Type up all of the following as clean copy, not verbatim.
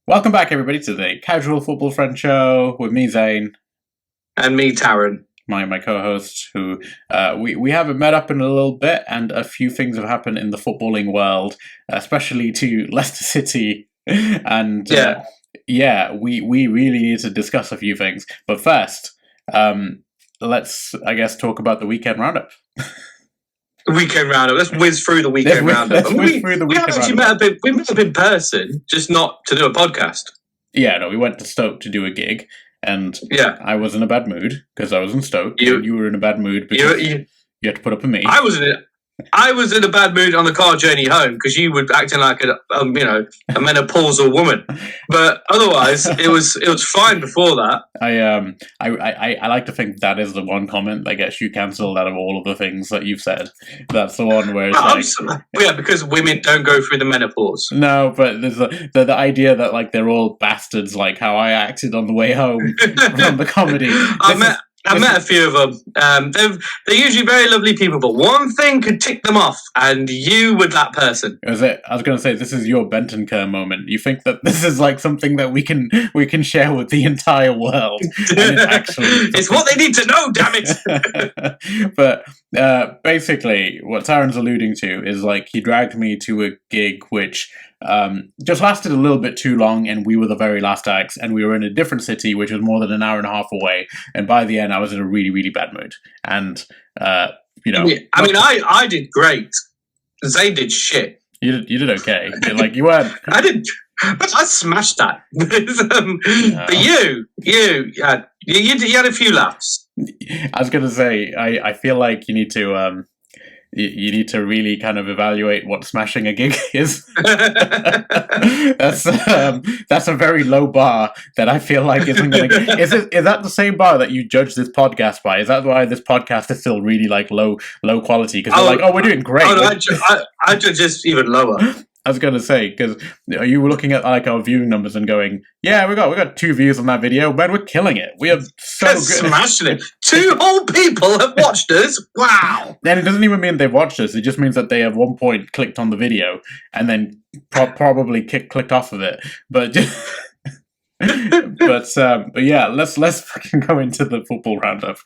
Welcome back, everybody, to the Casual Football Friend Show with me, Zane. And me, Taryn. My co-host, who we haven't met up in a little bit, and a few things have happened in the footballing world, especially to Leicester City. And we really need to discuss a few things. But first, let's, I guess, talk about the weekend roundup. Weekend roundup. Let's whiz through the weekend roundup. We haven't actually met up in person, just not to do a podcast. Yeah, no, we went to Stoke to do a gig, and I was in a bad mood because I was in Stoke. You were in a bad mood because you had to put up with me. I was in a bad mood on the car journey home because you were acting like a menopausal woman. But otherwise, it was fine before that. I like to think that is the one comment that gets you cancelled out of all of the things that you've said. That's the one where it's because women don't go through the menopause. No, but there's the idea that like they're all bastards, like how I acted on the way home from the comedy. I met a few of them. They're usually very lovely people, but one thing could tick them off, and you were that person. I was going to say, this is your Bentonker moment. You think that this is like something that we can share with the entire world. And it's what they need to know, damn it! But basically, what Taryn's alluding to is like he dragged me to a gig which just lasted a little bit too long, and we were the very last acts, and we were in a different city which was more than an hour and a half away, and by the end I was in a really, really bad mood. And I did great. They did shit. You did okay. You weren't. I did, but I smashed that. But you had a few laughs. I was going to say, I feel like you need to you need to really kind of evaluate what smashing a gig is. That's a very low bar that I feel like isn't going to. Is that the same bar that you judge this podcast by? Is that why this podcast is still really like low quality? Because you're like, we're doing great. Oh, no, I judge this even lower. I was going to say, because you were looking at like our viewing numbers and going, yeah, we got 2 views on that video, man, we're killing it. We are so good. Smashing it. 2 whole people have watched us. Wow. And it doesn't even mean they've watched us. It just means that they at one point clicked on the video and then probably clicked off of it. But but yeah, let's fucking go into the football roundup.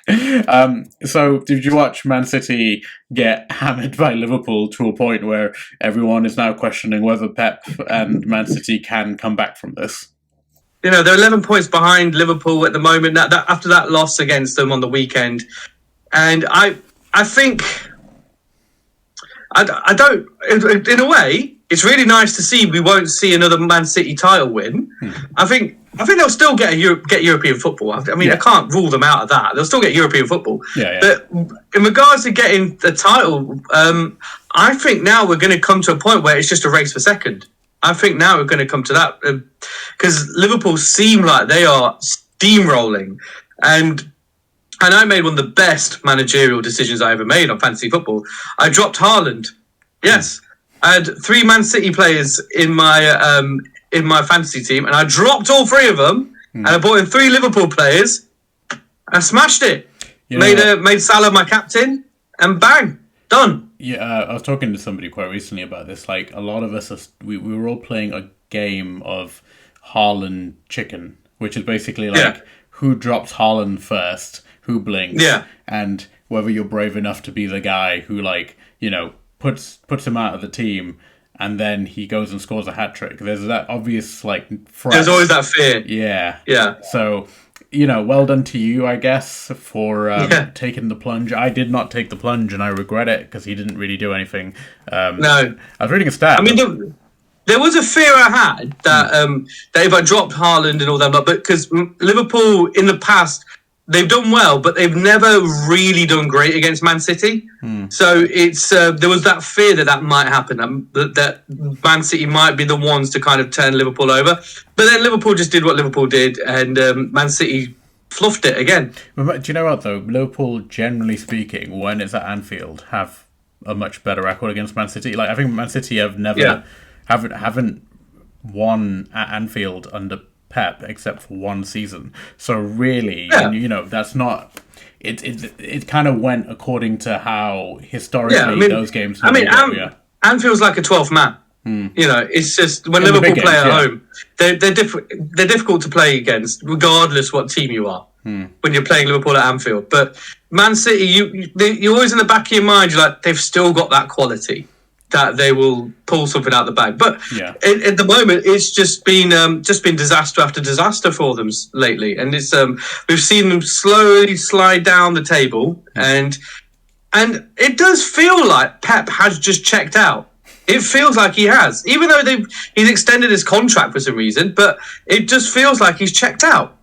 So did you watch Man City get hammered by Liverpool to a point where everyone is now questioning whether Pep and Man City can come back from this? You know, they're 11 points behind Liverpool at the moment. That after that loss against them on the weekend, and I think I don't. In a way, it's really nice to see we won't see another Man City title win. I think they'll still get European football. I mean, I can't rule them out of that. They'll still get European football. Yeah. But in regards to getting the title, I think now we're going to come to a point where it's just a race for second. I think now we're going to come to that because Liverpool seem like they are steamrolling, and I made one of the best managerial decisions I ever made on fantasy football. I dropped Haaland. Yes, I had 3 Man City players in my fantasy team, and I dropped all 3 of them, and I brought in 3 Liverpool players. I smashed it. Made Salah my captain, and bang, done. Yeah, I was talking to somebody quite recently about this. Like, a lot of us, we were all playing a game of Haaland chicken, which is basically like who drops Haaland first, who blinks, and whether you're brave enough to be the guy who, like, you know, puts him out of the team, and then he goes and scores a hat-trick. There's that obvious, like, threat. There's always that fear. Yeah. So, you know, well done to you, I guess, for taking the plunge. I did not take the plunge, and I regret it, because he didn't really do anything. No. I was reading a stat. I mean, there was a fear I had that if I dropped Haaland and all that, but because Liverpool, in the past, they've done well, but they've never really done great against Man City. So it's there was that fear that might happen, that Man City might be the ones to kind of turn Liverpool over. But then Liverpool just did what Liverpool did, and Man City fluffed it again. Do you know what, though? Liverpool, generally speaking, when it's at Anfield, have a much better record against Man City. Like, I think Man City have never haven't won at Anfield under Pep except for one season. So really, you know, that's not. It kind of went according to how historically those games. Anfield's like a 12th man. You know, it's just when In the Liverpool big play games, at yeah. home, they're difficult to play against, regardless what team you are. When you're playing Liverpool at Anfield, but Man City, you're always in the back of your mind. You're like, they've still got that quality that they will pull something out the bag. But at the moment, it's just been disaster after disaster for them lately, and it's we've seen them slowly slide down the table, and it does feel like Pep has just checked out. It feels like he has, even though he's extended his contract for some reason, but it just feels like he's checked out.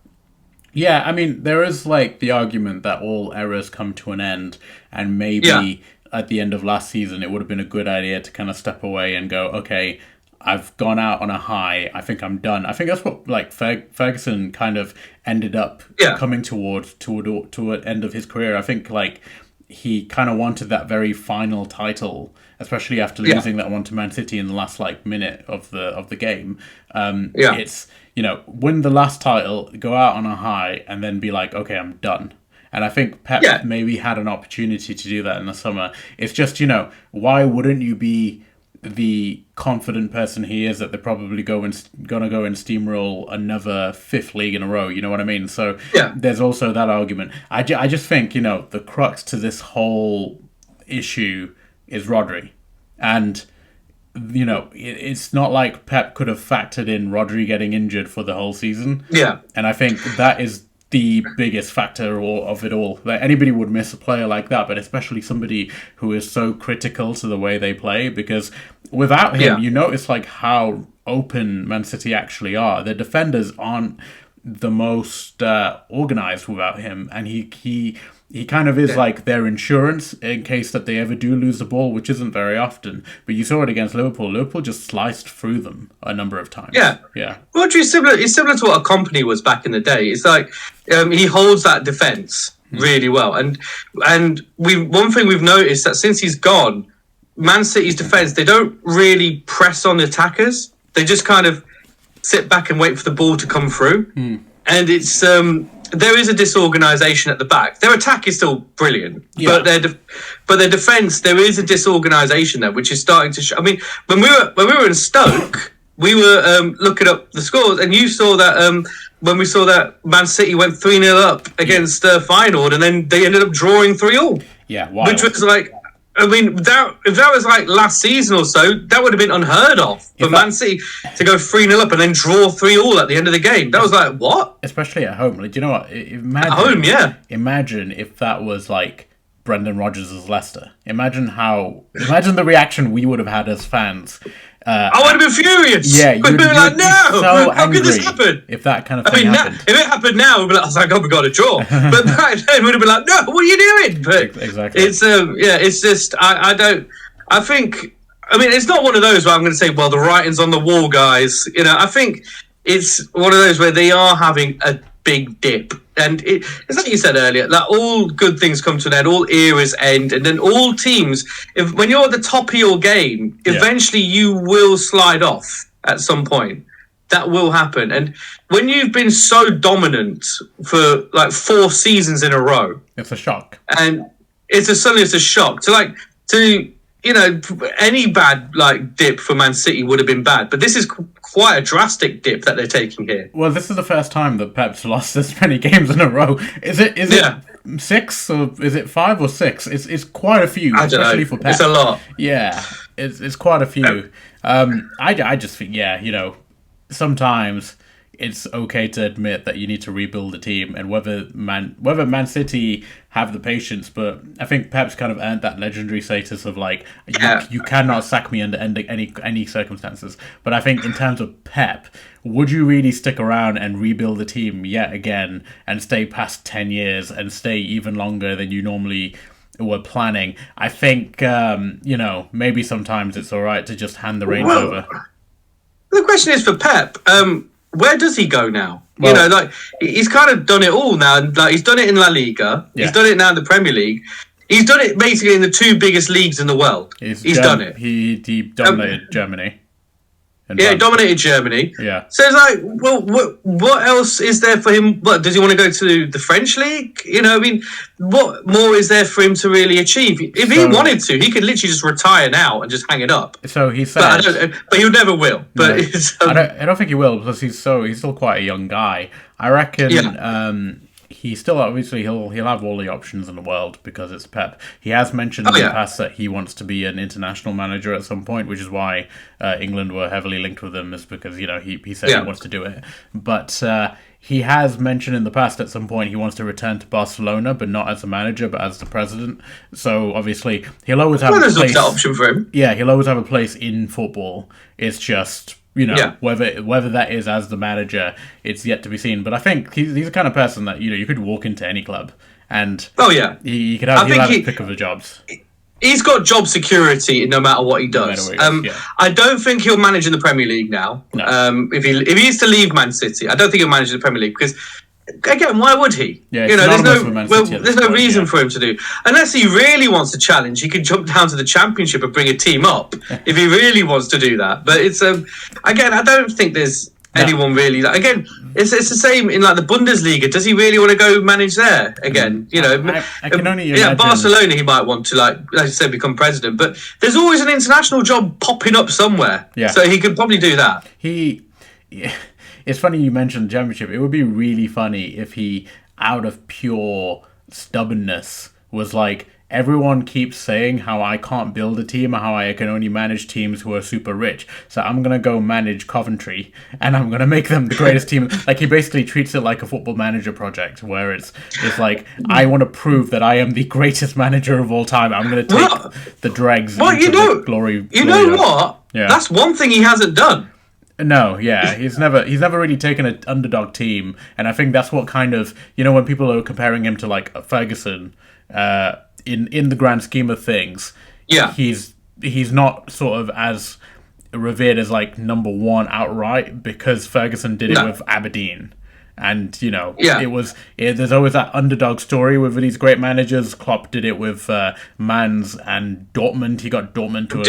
Yeah, I mean, there is like the argument that all errors come to an end, and maybe at the end of last season, it would have been a good idea to kind of step away and go, okay, I've gone out on a high. I think I'm done. I think that's what like Ferguson kind of ended up coming toward an end of his career. I think like he kind of wanted that very final title, especially after losing that one to Man City in the last like minute of the game. It's, you know, win the last title, go out on a high, and then be like, okay, I'm done. And I think Pep maybe had an opportunity to do that in the summer. It's just, you know, why wouldn't you be the confident person he is that they're probably gonna go and steamroll another fifth league in a row? You know what I mean? So there's also that argument. I just think, you know, the crux to this whole issue is Rodri. And you know, it's not like Pep could have factored in Rodri getting injured for the whole season. Yeah. And I think that is the biggest factor of it all. That anybody would miss a player like that, but especially somebody who is so critical to the way they play, because without him, you notice like how open Man City actually are. Their defenders aren't the most organized without him, and he kind of is like their insurance in case that they ever do lose the ball, which isn't very often. But you saw it against Liverpool. Liverpool just sliced through them a number of times. Yeah. Rodri's similar. He's similar to what a company was back in the day. It's like he holds that defense really well. And one thing we've noticed that since he's gone, Man City's defense, they don't really press on the attackers. They just kind of sit back and wait for the ball to come through. And it's there is a disorganisation at the back. Their attack is still brilliant, but their defence, there is a disorganisation there, which is starting to show. I mean, when we were in Stoke, we were looking up the scores, and you saw that when we saw that Man City went 3-0 up against Feyenoord, and then they ended up drawing 3-3. Yeah, wild. Which was like, I mean, if that was like last season or so, that would have been unheard of for Man City to go 3-0 up and then draw 3-3 at the end of the game. That was like, what? Especially at home. Like, do you know what? Imagine, at home, yeah. Imagine if that was like Brendan Rodgers' Leicester. Imagine the reaction we would have had as fans. I would have been furious. Yeah, we'd be like, no, how could this happen? If that kind of thing happened. If it happened now, we'd be like, oh, we got a draw. But back then, we'd have been like, no, what are you doing? But exactly. It's it's just I think it's not one of those where I'm going to say, well, the writing's on the wall, guys. You know, I think it's one of those where they are having a big dip. And it's like you said earlier, like all good things come to an end, all eras end, and then all teams, when you're at the top of your game, eventually you will slide off at some point. That will happen. And when you've been so dominant for like 4 seasons in a row, it's a shock. And suddenly it's a shock to you know, any bad like dip for Man City would have been bad, but this is quite a drastic dip that they're taking here. Well, this is the first time that Pep's lost this many games in a row. Is it 6 or is it 5 or 6? It's quite a few, especially for Pep. It's a lot. Yeah, it's quite a few. I just think, you know, sometimes it's okay to admit that you need to rebuild the team, and whether Man City have the patience, but I think Pep's kind of earned that legendary status of like, you cannot sack me under any circumstances. But I think in terms of Pep, would you really stick around and rebuild the team yet again and stay past 10 years and stay even longer than you normally were planning? I think, you know, maybe sometimes it's all right to just hand the reins over. The question is for Pep, where does he go now? Well, you know, like he's kind of done it all now. Like he's done it in La Liga. Yeah. He's done it now in the Premier League. He's done it basically in the 2 biggest leagues in the world. He's done it. He dominated Germany. Yeah, he dominated Germany. Yeah. So it's like, well, what else is there for him? What, does he want to go to the French league? You know, I mean, what more is there for him to really achieve? If he wanted to, he could literally just retire now and just hang it up. So he said, but he never will. But no, I don't think he will, because he's still quite a young guy. I reckon. He still, obviously, he'll have all the options in the world because it's Pep. He has mentioned in the past that he wants to be an international manager at some point, which is why England were heavily linked with him, is because, you know, he said he wants to do it. But he has mentioned in the past at some point he wants to return to Barcelona, but not as a manager, but as the president. So obviously he'll always have a place. That option for him. Yeah, he'll always have a place in football. It's just, you know, whether that is as the manager, it's yet to be seen. But I think he's the kind of person that, you know, you could walk into any club and he could have his pick of the jobs. He's got job security no matter what he does. I don't think he'll manage in the Premier League now. No. If he is to leave Man City, I don't think he'll manage in the Premier League because, again, why would he? Yeah, you know, there's no reason for him to do. Unless he really wants to challenge, he could jump down to the Championship and bring a team up if he really wants to do that. But it's again, I don't think there's anyone really. Again, it's the same in like the Bundesliga. Does he really want to go manage there again? You know, I can only imagine. Barcelona he might want to, like I said, become president. But there's always an international job popping up somewhere. Yeah. So he could probably do that. It's funny you mentioned the Championship. It would be really funny if he, out of pure stubbornness, was like, everyone keeps saying how I can't build a team, or how I can only manage teams who are super rich. So I'm going to go manage Coventry, and I'm going to make them the greatest team. Like, he basically treats it like a Football Manager project, where it's like, I want to prove that I am the greatest manager of all time. I'm going to take the dregs into the glory. You know what? Yeah. That's one thing he hasn't done. No, yeah, he's never really taken an underdog team, and I think that's what kind of, you know, when people are comparing him to like Ferguson, in the grand scheme of things, he's not sort of as revered as like number one outright, because Ferguson did it with Aberdeen. And, you know, there's always that underdog story with these great managers. Klopp did it with Mans and Dortmund. He got Dortmund to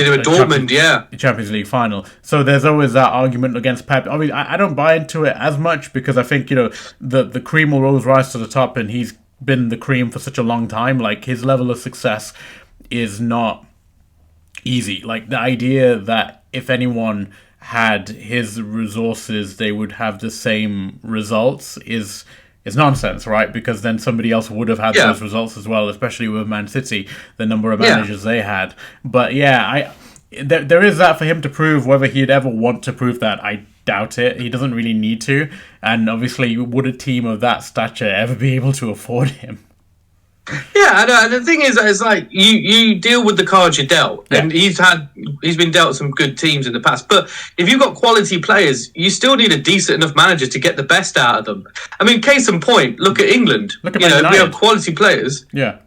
a Champions League final. So there's always that argument against Pep. I mean, I don't buy into it as much, because I think, you know, the cream will always rise to the top, and he's been the cream for such a long time. Like, his level of success is not easy. Like, the idea that if anyone had his resources, they would have the same results is nonsense, right? Because then somebody else would have had those results as well, especially with Man City, the number of managers they had. But there is that for him to prove. Whether he'd ever want to prove that, I doubt it. He doesn't really need to. And obviously, would a team of that stature ever be able to afford him? Yeah, I know. And the thing is, it's like you deal with the cards you're dealt, and he's been dealt some good teams in the past. But if you've got quality players, you still need a decent enough manager to get the best out of them. I mean, case in point, look at England. Look at Man United. We have quality players. Yeah,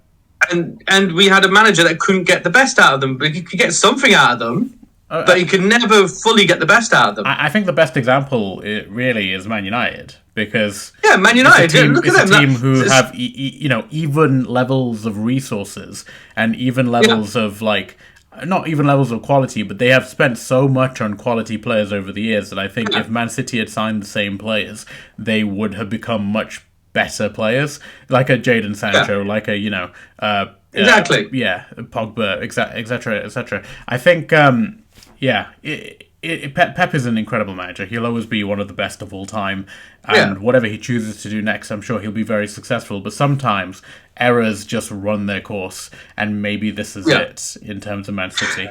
and we had a manager that couldn't get the best out of them, but he could get something out of them. But he could never fully get the best out of them. I think the best example really is Man United, because Man United. Look at them. It's a team who have even levels of resources, and even levels of like, not even levels of quality, but they have spent so much on quality players over the years that I think if Man City had signed the same players, they would have become much better players, like a Jadon Sancho, like a exactly, Pogba, etc., etc. I think. Pep is an incredible manager. He'll always be one of the best of all time, and whatever he chooses to do next, I'm sure he'll be very successful. But sometimes errors just run their course, and maybe this is it in terms of Man City.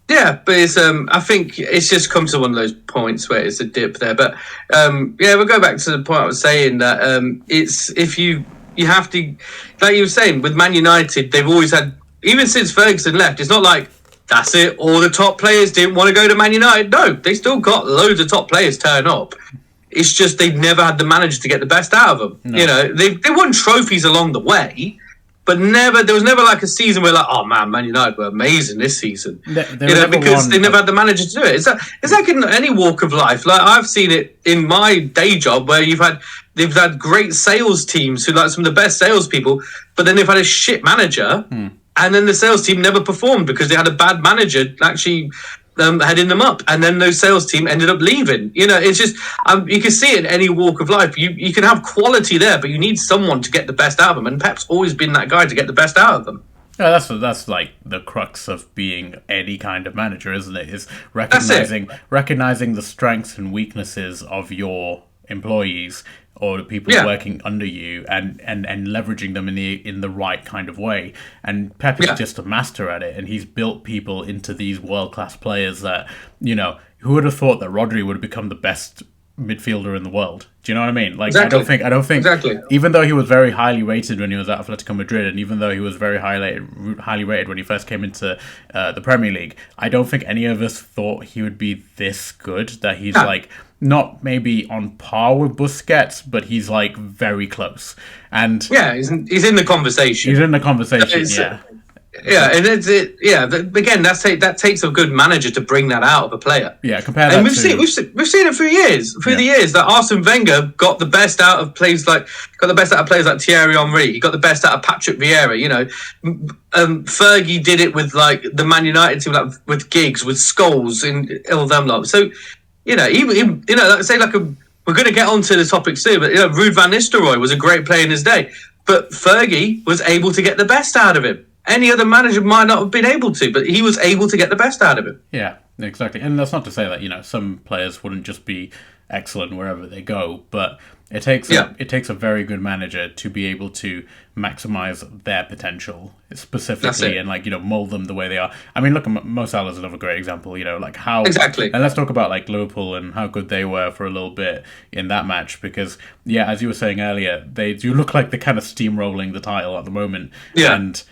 Yeah, but it's I think it's just come to one of those points where it's a dip there. But we'll go back to the point I was saying that it's if you have to, like you were saying with Man United, they've always had, even since Ferguson left, it's not like that's it, all the top players didn't want to go to Man United. No, they still got loads of top players turn up. It's just they've never had the manager to get the best out of them. No. You know, they won trophies along the way, but there was never like a season where like, oh man, Man United were amazing this season. Because they never had the manager to do it. It's like in any walk of life. Like, I've seen it in my day job where they've had great sales teams who like some of the best salespeople, but then they've had a shit manager. And then the sales team never performed because they had a bad manager actually heading them up, and then those sales team ended up leaving. It's just you can see it in any walk of life. You can have quality there, but you need someone to get the best out of them, and Pep's always been that guy to get the best out of them. Yeah, that's like the crux of being any kind of manager, isn't it? Is recognizing the strengths and weaknesses of your employees or the people working under you, and leveraging them in the right kind of way. And Pep is just a master at it, and he's built people into these world-class players that, who would have thought that Rodri would have become the best midfielder in the world? Do you know what I mean? Like, exactly. I don't think exactly. Even though he was very highly rated when he was at Atletico Madrid, and even though he was very highly rated when he first came into the Premier League, I don't think any of us thought he would be this good. That he's like not maybe on par with Busquets, but he's like very close. And he's in the conversation. He's in the conversation. Yeah, and again, that takes a good manager to bring that out of a player. Yeah, compare that. And we've seen it for years. The years that Arsene Wenger got the best out of players like Thierry Henry. He got the best out of Patrick Vieira. Fergie did it with like the Man United team, like with Giggs, with Scholes, and all them lot. So we're going to get onto the topic soon, but Ruud van Nistelrooy was a great player in his day, but Fergie was able to get the best out of him. Any other manager might not have been able to, but he was able to get the best out of him. Yeah, exactly. And that's not to say that, some players wouldn't just be excellent wherever they go, but it takes a very good manager to be able to maximize their potential specifically and mold them the way they are. I mean, look, Mo Salah is another great example, like how... Exactly. And let's talk about like Liverpool and how good they were for a little bit in that match, because, as you were saying earlier, they do look like they're kind of steamrolling the title at the moment. Yeah. And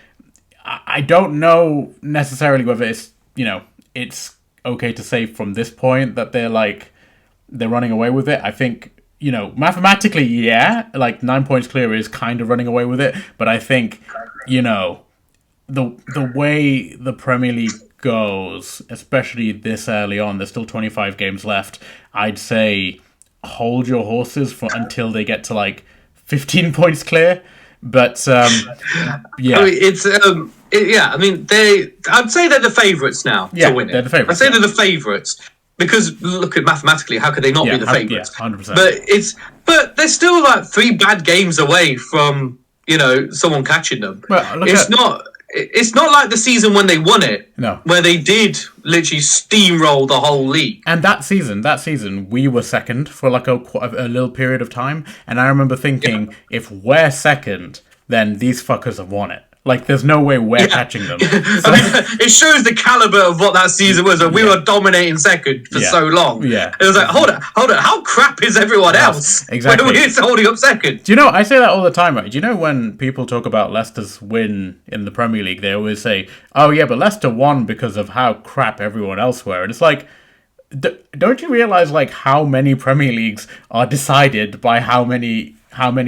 I don't know necessarily whether it's okay to say from this point that they're running away with it. I think, mathematically, 9 points clear is kind of running away with it. But I think, the way the Premier League goes, especially this early on, there's still 25 games left. I'd say hold your horses until they get to 15 points clear. But I mean, I'd say they're the favourites now to win it. They're the favourites. I'd say they're the favourites because look at mathematically, how could they not be the favourites? 100%. But they're still like 3 bad games away from someone catching them. It's not like the season when they won it, where they did literally steamroll the whole league. And that season, we were second for a little period of time, and I remember thinking, if we're second, then these fuckers have won it. There's no way we're catching them. So, it shows the caliber of what that season was. We were dominating second for so long. Yeah. It was like, hold on. How crap is everyone else? Exactly. When we're holding up second. Do you know, I say that all the time, right? Do you know when people talk about Leicester's win in the Premier League, they always say, oh yeah, but Leicester won because of how crap everyone else were. And it's like, don't you realise how many Premier Leagues are decided by how many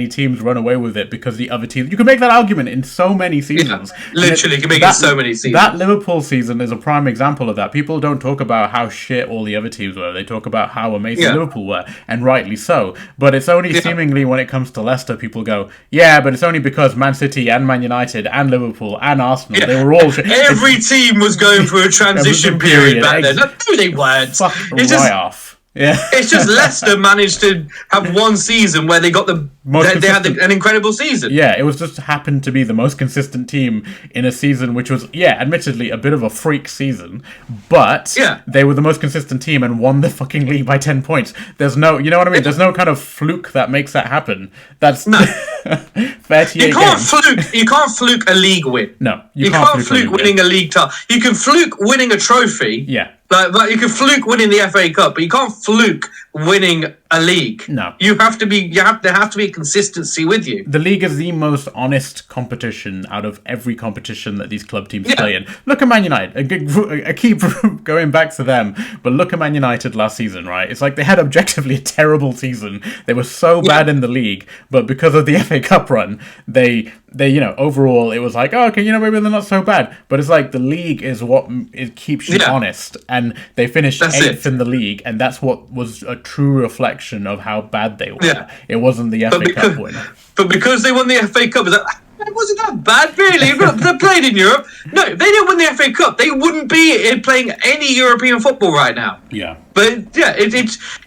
teams run away with it because the other teams... You can make that argument in so many seasons. Literally, you can make it in so many seasons. That Liverpool season is a prime example of that. People don't talk about how shit all the other teams were. They talk about how amazing Liverpool were, and rightly so. But it's only seemingly when it comes to Leicester, people go, but it's only because Man City and Man United and Liverpool and Arsenal, they were all... Every team was going through a transition period back then. No, they weren't. Off. Yeah, it's just Leicester managed to have one season where they got they had an incredible season. Yeah, it was just happened to be the most consistent team in a season which was, admittedly a bit of a freak season, but they were the most consistent team and won the fucking league by 10 points. There's no, you know what I mean? There's no kind of fluke that makes that happen. That's 38 games. You can't fluke a league win. No, you can't fluke winning a league title. You can fluke winning a trophy. Yeah. Like you can fluke winning the FA Cup, but you can't fluke winning a league. No, there have to be a consistency with you. The league is the most honest competition out of every competition that these club teams play in. Look at Man United. I keep going back to them, but look at Man United last season, right? It's like they had objectively a terrible season. They were so bad in the league, but because of the FA Cup run, they overall it was like, oh, okay, maybe they're not so bad. But it's like the league is what keeps you honest. And they finished 8th in the league, and that's what was a true reflection of how bad they were. It wasn't the FA Cup win. But because they won the FA Cup, It wasn't that bad, really. They played in Europe. No, if they didn't win the FA Cup, they wouldn't be playing any European football right now. Yeah. But yeah,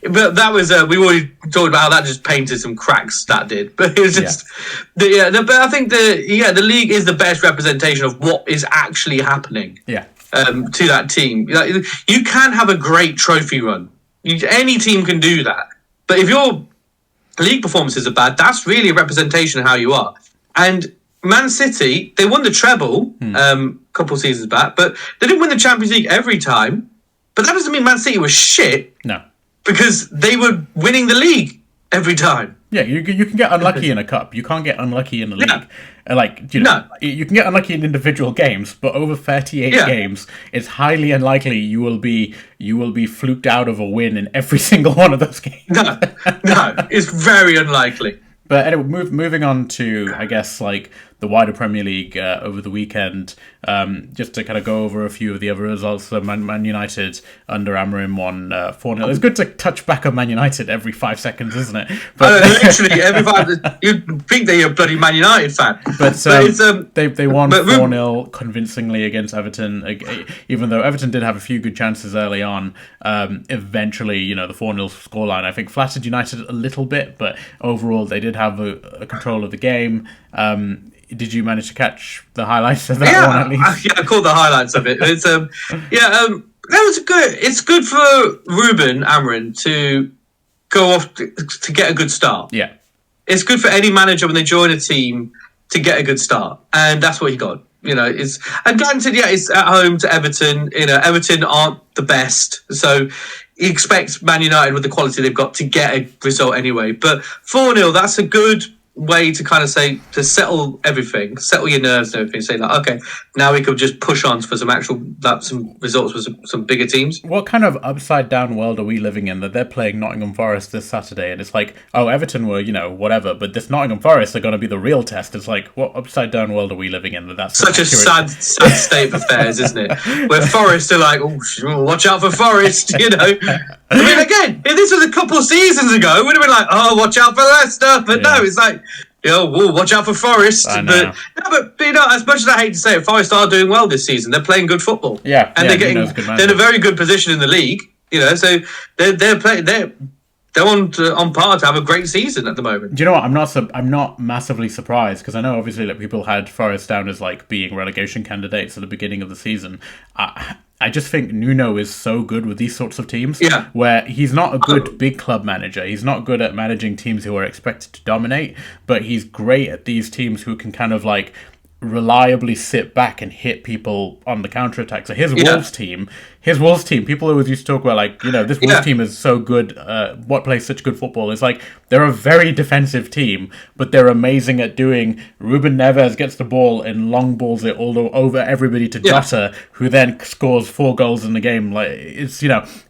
but that was we already talked about how that just painted some cracks. That did, but it was just but I think the league is the best representation of what is actually happening. Yeah. To that team, you can have a great trophy run. Any team can do that, but if your league performances are bad, that's really a representation of how you are. And Man City, they won the treble a couple of seasons back, but they didn't win the Champions League every time. But that doesn't mean Man City was shit. No. Because they were winning the league every time. Yeah, you can get unlucky in a cup. You can't get unlucky in the league. No. You can get unlucky in individual games, but over 38 games, it's highly unlikely you will be fluked out of a win in every single one of those games. No, it's very unlikely. But anyway, moving on to, I guess, like the wider Premier League over the weekend, just to kind of go over a few of the other results. So Man United under Amorim won 4-0. It's good to touch back on Man United every 5 seconds, isn't it? But literally, every 5 you'd think that you're a bloody Man United fan. But they won 4-0 convincingly against Everton, even though Everton did have a few good chances early on. Eventually, the 4-0 scoreline, I think, flattered United a little bit, but overall they did have a control of the game. Did you manage to catch the highlights of that one at least? I caught the highlights of it. It's that was good. It's good for Ruben Amorim to go off to get a good start. Yeah, it's good for any manager when they join a team to get a good start, and that's what he got. And granted, it's at home to Everton. Everton aren't the best, so he expects Man United with the quality they've got to get a result anyway. But 4-0, that's a good way to kind of say, to settle everything, settle your nerves and everything, say like, okay, now we could just push on for some results with some bigger teams. What kind of upside down world are we living in that they're playing Nottingham Forest this Saturday and it's like, oh, Everton were, whatever, but this Nottingham Forest are going to be the real test. It's like, what upside down world are we living in that's such a sad state of affairs, isn't it? Where Forest are like, oh, watch out for Forest, I mean, again, if this was a couple of seasons ago, we'd have been like, oh, watch out for Leicester. But no, it's like, watch out for Forest. But as much as I hate to say it, Forest are doing well this season. They're playing good football. Yeah, and they're in a very good position in the league. So they're on par to have a great season at the moment. Do you know what? I'm not massively surprised because I know obviously that people had Forest down as like being relegation candidates at the beginning of the season. I just think Nuno is so good with these sorts of teams. Yeah. Where he's not a good big club manager. He's not good at managing teams who are expected to dominate, but he's great at these teams who can kind of like reliably sit back and hit people on the counter-attack. So his Wolves team, people always used to talk about like, this Wolves team is so good, what plays such good football. It's like, they're a very defensive team, but they're amazing at doing, Ruben Neves gets the ball and long balls it all over everybody to Jota, who then scores 4 goals in the game. Like, it's,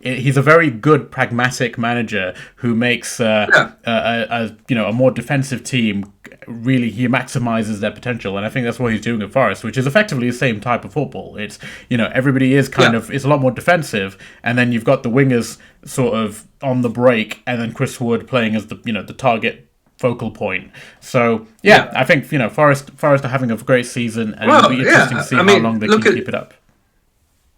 he's a very good pragmatic manager who makes a more defensive team really, he maximizes their potential, and I think that's what he's doing at Forest, which is effectively the same type of football. It's everybody is kind of, it's a lot more defensive, and then you've got the wingers sort of on the break, and then Chris Wood playing as the the target focal point. So I think Forest are having a great season, and it'll be interesting to see how long they can keep it up.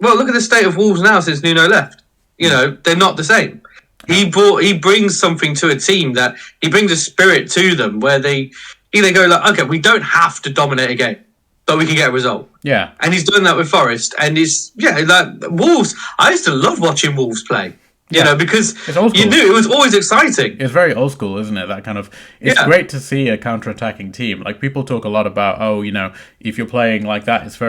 Well, look at the state of Wolves now since Nuno left. They're not the same. He brings something to a team that he brings a spirit to them where they go like, okay, we don't have to dominate a game, but we can get a result. Yeah. And he's done that with Forest. And it's, like Wolves, I used to love watching Wolves play. Because you knew it was always exciting. It's very old school, isn't it? That kind of, it's great to see a counter-attacking team. Like people talk a lot about, if you're playing like that, it's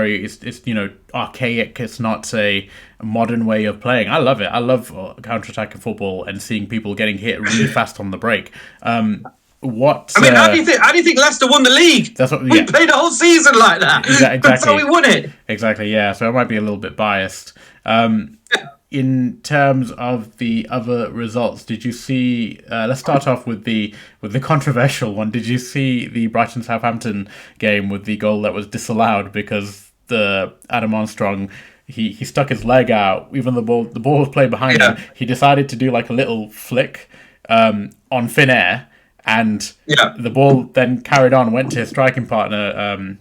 archaic. It's not a modern way of playing. I love it. I love counter-attacking football and seeing people getting hit really fast on the break. How do you think Leicester won the league? We played a whole season like that. Exactly. That's how we won it. Exactly. Yeah. So I might be a little bit biased. In terms of the other results, did you see? Let's start off with the controversial one. Did you see the Brighton Southampton game with the goal that was disallowed because the Adam Armstrong he stuck his leg out even though the ball was played behind him. He decided to do like a little flick on thin air. And Yeah. the ball then carried on, went to his striking partner,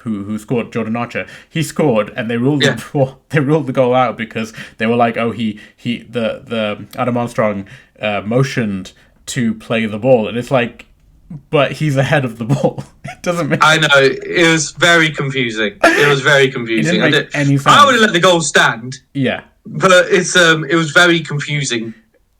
who scored, Jordan Archer. He scored, and they ruled the goal out because they were like, oh, the Adam Armstrong motioned to play the ball, and it's like, but he's ahead of the ball. It doesn't make. I know, it was very confusing. It was very confusing. It didn't make any sense. I would have let the goal stand. Yeah, but it was very confusing.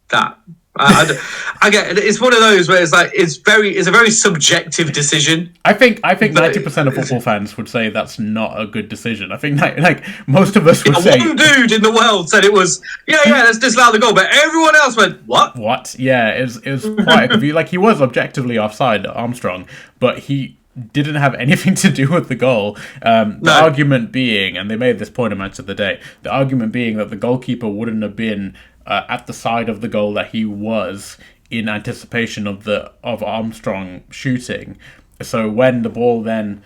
That I get. It's one of those where it's like it's a very subjective decision. I think 90% of football fans would say that's not a good decision. I think like most of us would say one dude in the world said it was let's disallow the goal, but everyone else went what? What? Yeah, it was quite confusing. Like he was objectively offside, Armstrong, but he didn't have anything to do with the goal. The argument being, and they made this point in Match of the Day, the argument being that the goalkeeper wouldn't have been at the side of the goal that he was in anticipation of Armstrong shooting. So when the ball then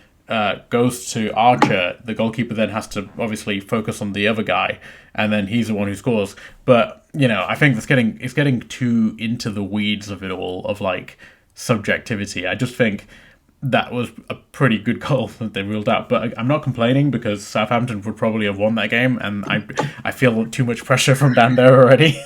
goes to Archer, the goalkeeper then has to obviously focus on the other guy, and then he's the one who scores. But I think it's getting too into the weeds of it all, of like subjectivity. I just think that was a pretty good goal that they ruled out. But I'm not complaining because Southampton would probably have won that game, and I feel too much pressure from down there already.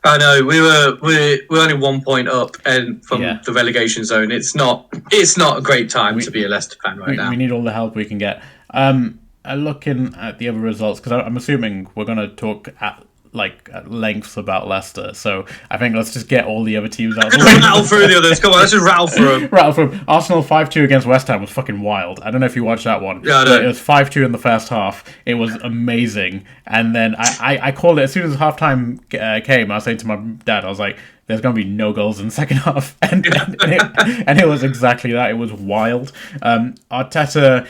I know we're only 1 point up and from the relegation zone. It's not a great time to be a Leicester fan now. We need all the help we can get. Looking at the other results, because I'm assuming we're going to talk at lengths about Leicester, so I think let's just get all the other teams out. Rattle through the others. Come on, let's just rattle through them. Arsenal 5-2 against West Ham was fucking wild. I don't know if you watched that one. Yeah, I know. It was 5-2 in the first half. It was amazing, and then I called it as soon as halftime came. I was saying to my dad, I was like, "There's gonna be no goals in the second half," and it was exactly that. It was wild. Arteta.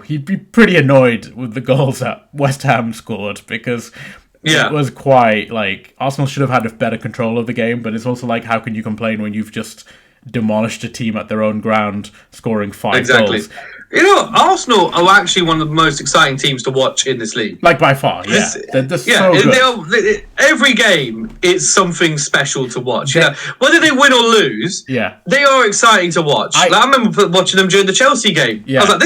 He'd be pretty annoyed with the goals that West Ham scored because it was quite like Arsenal should have had better control of the game, but it's also like, how can you complain when you've just demolished a team at their own ground, scoring 5 goals? Arsenal are actually one of the most exciting teams to watch in this league. Like, by far, yeah. They're so good. Every game, it's something special to watch. Whether they win or lose, they are exciting to watch. I remember watching them during the Chelsea game. Yeah. I was like,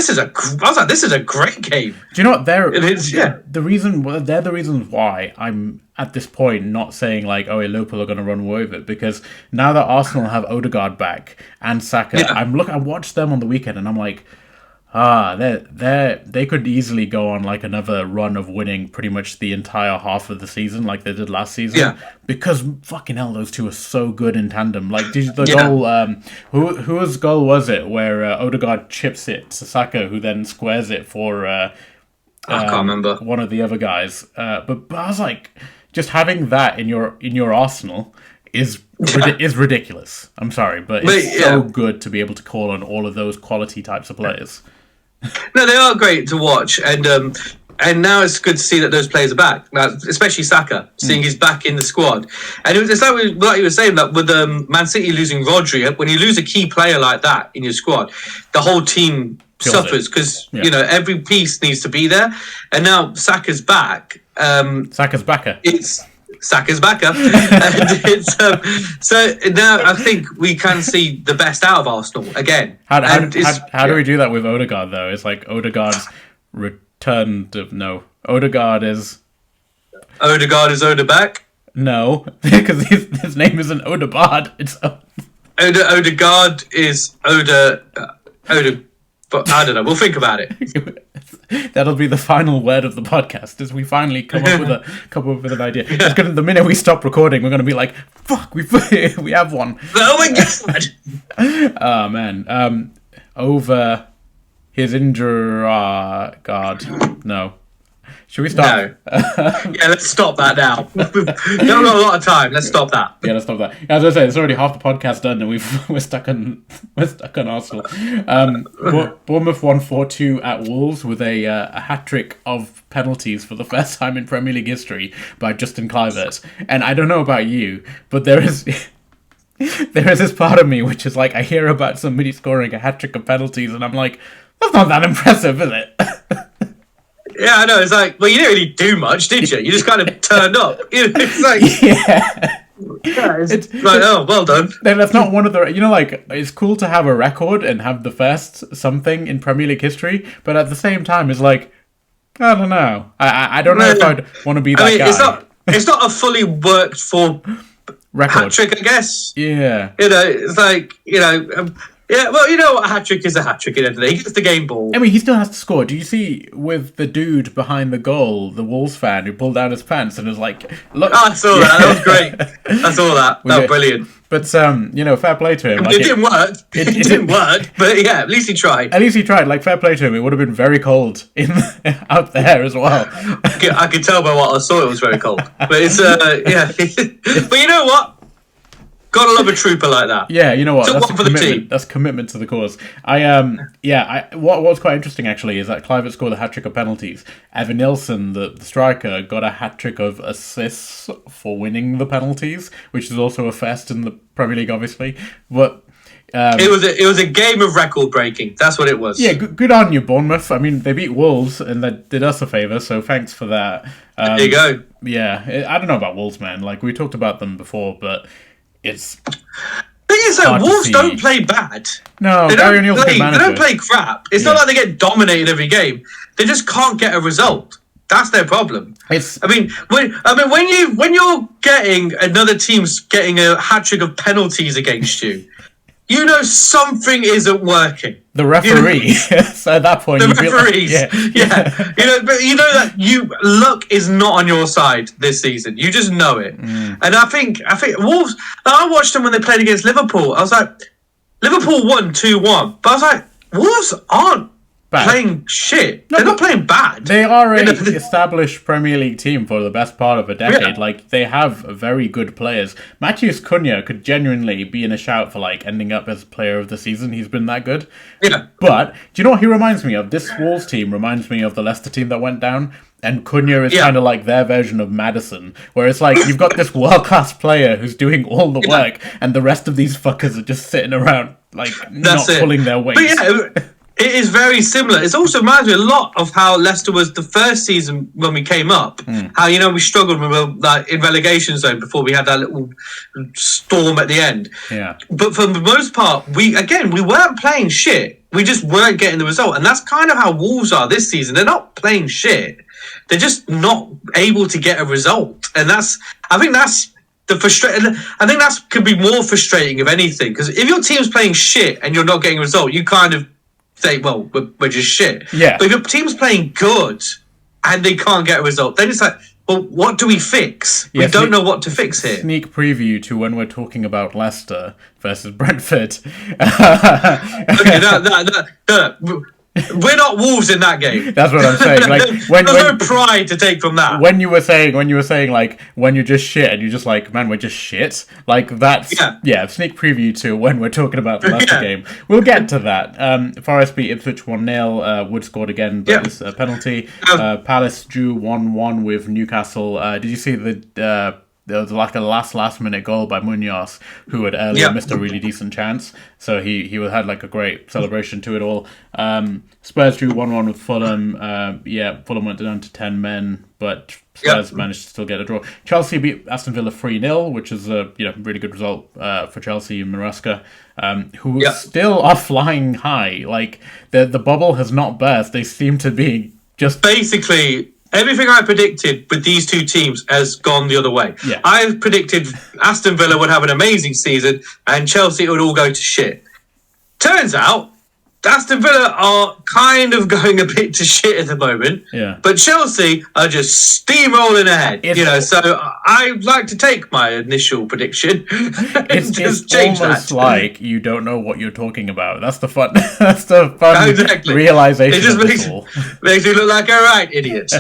this is a great game. Do you know what? They're the reasons why I'm at this point not saying like, oh, Liverpool are going to run away with it, because now that Arsenal have Odegaard back and Saka, I watched them on the weekend and I'm like, they could easily go on like another run of winning pretty much the entire half of the season like they did last season. Because fucking hell, those two are so good in tandem. Like goal, whose goal was it where Odegaard chips it to Saka, who then squares it for I can't remember one of the other guys. But I was like, just having that in your arsenal is ridiculous. I'm sorry, but it's so good to be able to call on all of those quality types of players. No, they are great to watch, and now it's good to see that those players are back. Now, especially Saka, seeing he's back in the squad, and it's like you were saying that with Man City losing Rodri, when you lose a key player like that in your squad, the whole team suffers because every piece needs to be there, and now Saka's back. Saka's backer. Saka's backer. And so now I think we can see the best out of Arsenal again. How do we do that with Odegaard though? It's like Odegaard's return to Odegaard is Odeback? No, because his name isn't Odegaard. It's Odegaard is Oda. But I don't know. We'll think about it. That'll be the final word of the podcast, as we finally come up with an idea. The minute we stop recording, we're going to be like, "Fuck, we have one." Oh my god! Oh man, over his injury. God, no. Should we stop? No. Let's stop that now. We've got a lot of time. Let's stop that. Yeah, let's stop that. As I say, it's already half the podcast done, and we're stuck on Arsenal. Bournemouth won 4-2 at Wolves with a hat trick of penalties for the first time in Premier League history by Justin Kluivert. And I don't know about you, but there is this part of me which is like, I hear about somebody scoring a hat trick of penalties, and I'm like, that's not that impressive, is it? Yeah, I know. It's like, well, you didn't really do much, did you? You just kind of turned up. It's like, Yeah, It's like, oh, well done. that's not one of the like it's cool to have a record and have the first something in Premier League history, but at the same time, it's like I don't know. I don't know if I'd want to be that guy. It's not a fully worked for Record. hat trick, I guess. Yeah. It's like yeah. Well, what, a hat trick is a hat trick. At the end of the day, he gets the game ball. I mean, he still has to score. Do you see with the dude behind the goal, the Wolves fan who pulled down his pants and was like, "Look!" Oh, I saw that. That was great. I saw that. That was brilliant. But fair play to him. Like, it didn't work. It didn't work. But yeah, at least he tried. At least he tried. Like, fair play to him. It would have been very cold out there as well. I could tell by what I saw. It was very cold. But it's yeah. But you know what? Gotta love a trooper like that. Yeah, you know what? Took That's one for the team. That's commitment to the cause. What was quite interesting actually is that Kluivert scored a hat trick of penalties. Evan Nilsson, the striker, got a hat trick of assists for winning the penalties, which is also a first in the Premier League, obviously. But it was a game of record breaking. That's what it was. Yeah, good on you, Bournemouth. I mean, they beat Wolves and that did us a favour, so thanks for that. There you go. Yeah, I don't know about Wolves, man. Like we talked about them before, but it's. Thing is that Wolves don't play bad. No, they don't play crap. It's not like they get dominated every game. They just can't get a result. That's their problem. When you're getting another team's getting a hat trick of penalties against you, something isn't working. The referee. So at that point, the referees. That luck is not on your side this season. You just know it. And I think Wolves. I watched them when they played against Liverpool. I was like, Liverpool won 2-1, but I was like, Wolves aren't playing shit. They're not playing bad. They are an established Premier League team for the best part of a decade. Yeah. Like, they have very good players. Matheus Cunha could genuinely be in a shout for, like, ending up as player of the season. He's been that good. Yeah. But, do you know what he reminds me of? This Wolves team reminds me of the Leicester team that went down. And Cunha is kind of like their version of Maddison, where it's like you've got this world-class player who's doing all the work, and the rest of these fuckers are just sitting around, like, not pulling their weight. But yeah, it is very similar. It also reminds me a lot of how Leicester was the first season when we came up. How, we struggled with, like, in relegation zone before we had that little storm at the end. Yeah. But for the most part, we weren't playing shit. We just weren't getting the result. And that's kind of how Wolves are this season. They're not playing shit. They're just not able to get a result. And I think that's the frustrating. I think that could be more frustrating of anything. Because if your team's playing shit and you're not getting a result, you kind of say, well, we're just shit. Yeah. But if your team's playing good and they can't get a result, then it's like, well, what do we fix? We don't know what to fix here. Sneak preview to when we're talking about Leicester versus Brentford. Okay, we're not Wolves in that game. That's what I'm saying. Like, there's no pride to take from that. When you were saying like when you're just shit and you're just like, man, we're just shit. Like that's sneak preview to when we're talking about the Leicester game. We'll get to that. Forest beat Ipswich 1-0. Wood scored again, but it's a penalty. Palace drew 1-1 with Newcastle. Did you see there was like a last minute goal by Munoz, who had earlier missed a really decent chance. So he had like a great celebration to it all. Spurs drew 1-1 with Fulham. Fulham went down to 10 men, but Spurs managed to still get a draw. Chelsea beat Aston Villa 3-0, which is a really good result for Chelsea and Maresca, who still are flying high. Like the bubble has not burst. They seem to be just basically. Everything I predicted with these two teams has gone the other way. Yeah. I predicted Aston Villa would have an amazing season and Chelsea would all go to shit. Turns out, Aston Villa are kind of going a bit to shit at the moment. Yeah. But Chelsea are just steamrolling ahead. So I'd like to take my initial prediction. It's almost like you don't know what you're talking about. That's the fun. That's the fun realization. It just makes you look like a right idiot.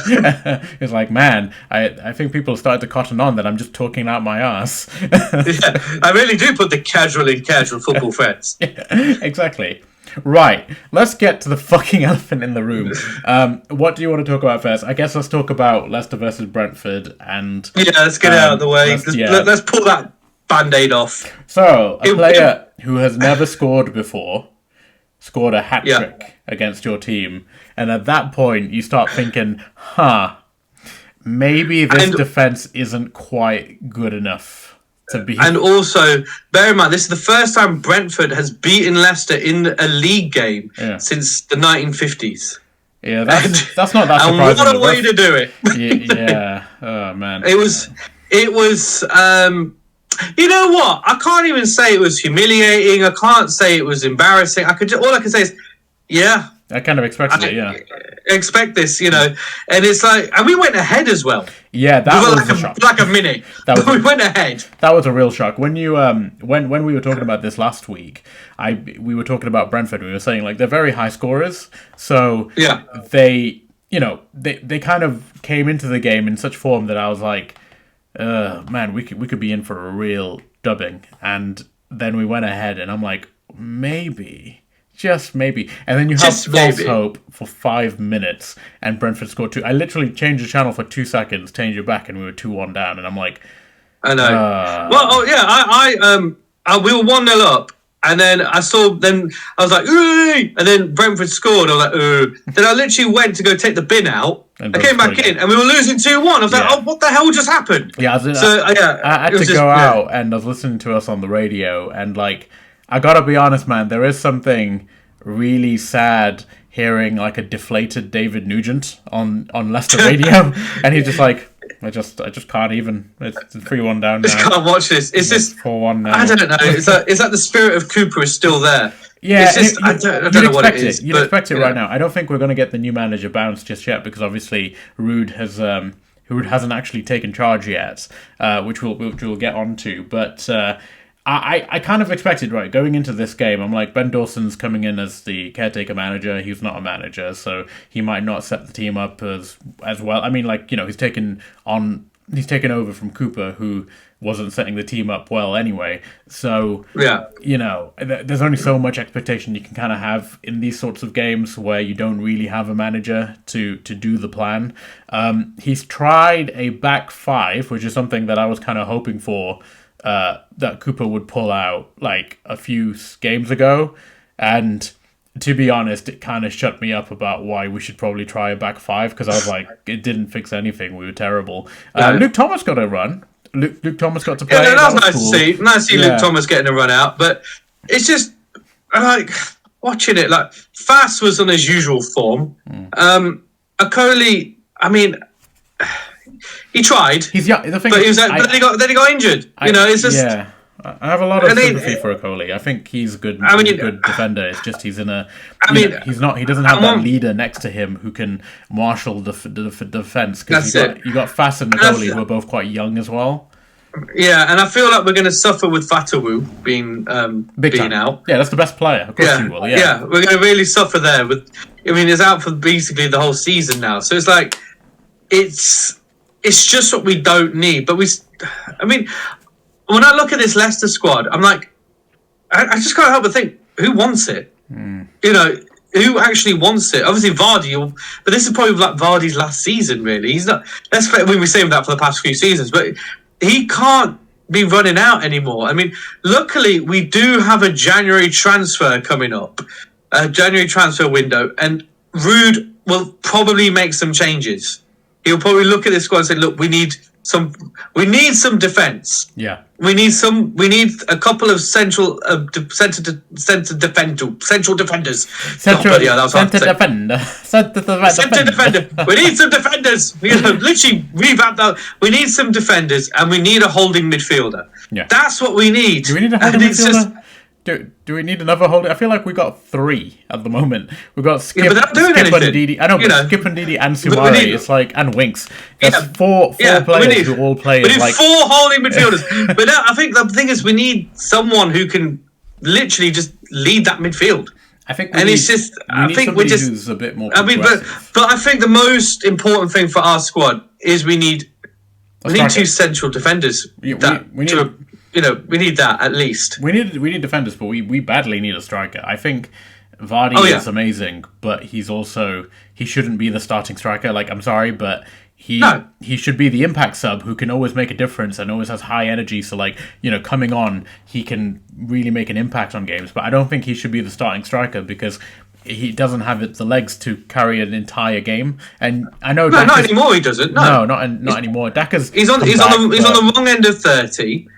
It's like, man, I think people started to cotton on that I'm just talking out my ass. I really do put the casual in casual football friends. Exactly. Right, let's get to the fucking elephant in the room. What do you want to talk about first? I guess let's talk about Leicester versus Brentford and... Yeah, let's get it out of the way. Let's pull that Band-Aid off. So, a player who has never scored before scored a hat-trick against your team. And at that point, you start thinking, maybe this defense isn't quite good enough to be. And also, bear in mind, this is the first time Brentford has beaten Leicester in a league game since the 1950s. Yeah, that's not that surprising. And what a way to do it! Yeah. Oh man. It was. You know what? I can't even say it was humiliating. I can't say it was embarrassing. All I can say is, yeah. I kind of expected it, yeah. Expect this, and it's like, and we went ahead as well. Yeah, that was a shock. Like a minute. We went ahead. That was a real shock. When you when we were talking about this last week, we were talking about Brentford. We were saying like they're very high scorers, so they they kind of came into the game in such form that I was like, man, we could be in for a real dubbing. And then we went ahead, and I'm like, maybe. Just maybe. And then you have false hope for 5 minutes, and Brentford scored 2. I literally changed the channel for 2 seconds, changed it back, and we were 2-1 down. And I'm like, I know. We were 1-0 up, and then I was like, ooh! And then Brentford scored. I was like, ooh. Then I literally went to go take the bin out. I came back in, and we were losing 2-1. I was like, oh, what the hell just happened? Yeah, I had to go out, and I was listening to us on the radio, and like, I gotta be honest, man, there is something really sad hearing like a deflated David Nugent on Leicester radio, and he's just like, I just can't even. It's 3-1 down now. I just can't watch this. It's just 4-1 now. I don't know. Is that the spirit of Cooper is still there? Yeah, it's just, I don't know what it is. You'd expect it right now. I don't think we're going to get the new manager bounce just yet, because obviously Ruud hasn't actually taken charge yet, which we'll get onto, but. I kind of expected, right, going into this game, I'm like, Ben Dawson's coming in as the caretaker manager. He's not a manager, so he might not set the team up as well. I mean, like, he's taken over from Cooper, who wasn't setting the team up well anyway. So, there's only so much expectation you can kind of have in these sorts of games where you don't really have a manager to do the plan. He's tried a back five, which is something that I was kind of hoping for, that Cooper would pull out like a few games ago, and to be honest, it kind of shut me up about why we should probably try a back five, because I was like, it didn't fix anything. We were terrible. Luke Thomas got a run. Luke Thomas got to play. Yeah, that was nice cool. to see. Nice to see Luke Thomas getting a run out, but it's just like watching it. Like Fass was on his usual form. Akoli, I mean. He tried. He's young. The thing but is, then he got injured. It's just. Yeah, I have a lot of sympathy for Akoli. I think he's a good defender. It's just he's in a. He's not. He doesn't have that leader next to him who can marshal the defense. Because you got Fass and Akoli, who are both quite young as well. Yeah, and I feel like we're going to suffer with Fatawu being out. Yeah, that's the best player. Of course you will. Yeah, we're going to really suffer there. He's out for basically the whole season now. So it's like, It's just what we don't need. But when I look at this Leicester squad, I'm like, I just can't help but think, who wants it? Who actually wants it? Obviously Vardy, but this is probably like Vardy's last season, really. He's not. We were saying that for the past few seasons, but he can't be running out anymore. I mean, luckily we do have a January transfer coming up, a January transfer window, and Ruud will probably make some changes. He'll probably look at this squad and say, "Look, we need some defense. Yeah, we need a couple of central defenders. Central defender. We need some defenders. Literally revamp that. We need some defenders, and we need a holding midfielder. Yeah, that's what we need. Do we need a holding midfielder? Do we need another holding? I feel like we got 3 at the moment. We've got Skip, but they're not doing Skip anything. and Didi. I know, but Skip and Didi and Sumari. It's like, and Winks. There's four players who all play. We need 4 holding midfielders. But I think the thing is, we need someone who can literally just lead that midfield. I think, who's a bit more. But I think the most important thing for our squad is we need 2 central defenders. We need that at least. We need defenders, but we badly need a striker. I think Vardy is amazing, but he shouldn't be the starting striker. Like, I'm sorry, but he should be the impact sub who can always make a difference and always has high energy. So coming on, he can really make an impact on games. But I don't think he should be the starting striker because he doesn't have the legs to carry an entire game. And I know not anymore. He doesn't. No, not anymore. Daka's he's on the wrong end of 30.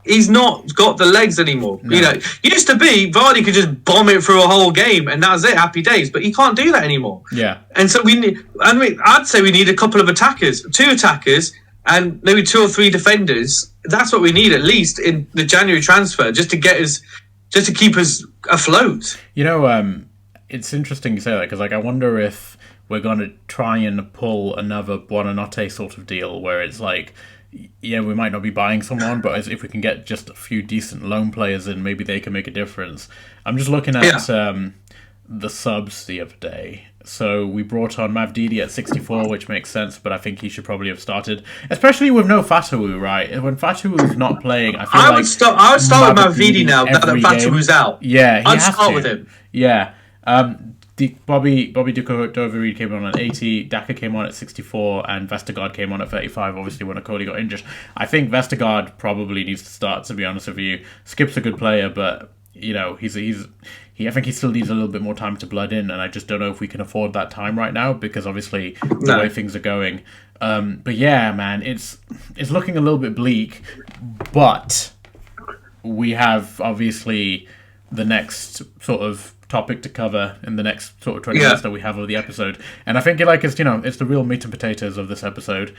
He's not got the legs anymore. No. Used to be Vardy could just bomb it through a whole game and that was it, happy days. But he can't do that anymore. Yeah. And so I'd say we need a couple of attackers, 2 attackers, and maybe 2 or 3 defenders. That's what we need at least in the January transfer, just to keep us afloat. It's interesting you say that because I wonder if we're going to try and pull another Buonanotte sort of deal where it's like, yeah, we might not be buying someone, but if we can get just a few decent loan players in, maybe they can make a difference. I'm just looking at the subs the other day. So we brought on Mavdidi at 64, which makes sense, but I think he should probably have started, especially with no Fatawu, right? When Fatawu is not playing, I would start with Mavdidi now that Fatawu's out. Yeah, I'd start with him. Yeah. Bobby Dovereed came on at 80, Daka came on at 64, and Vestergaard came on at 35, obviously when Okoli got injured. I think Vestergaard probably needs to start, to be honest with you. Skip's a good player, but, I think he still needs a little bit more time to blood in, and I just don't know if we can afford that time right now, because obviously the way things are going. But yeah, man, it's looking a little bit bleak, but we have, obviously, the next sort of topic to cover in the next sort of 20 minutes that we have of the episode. And I think it's the real meat and potatoes of this episode.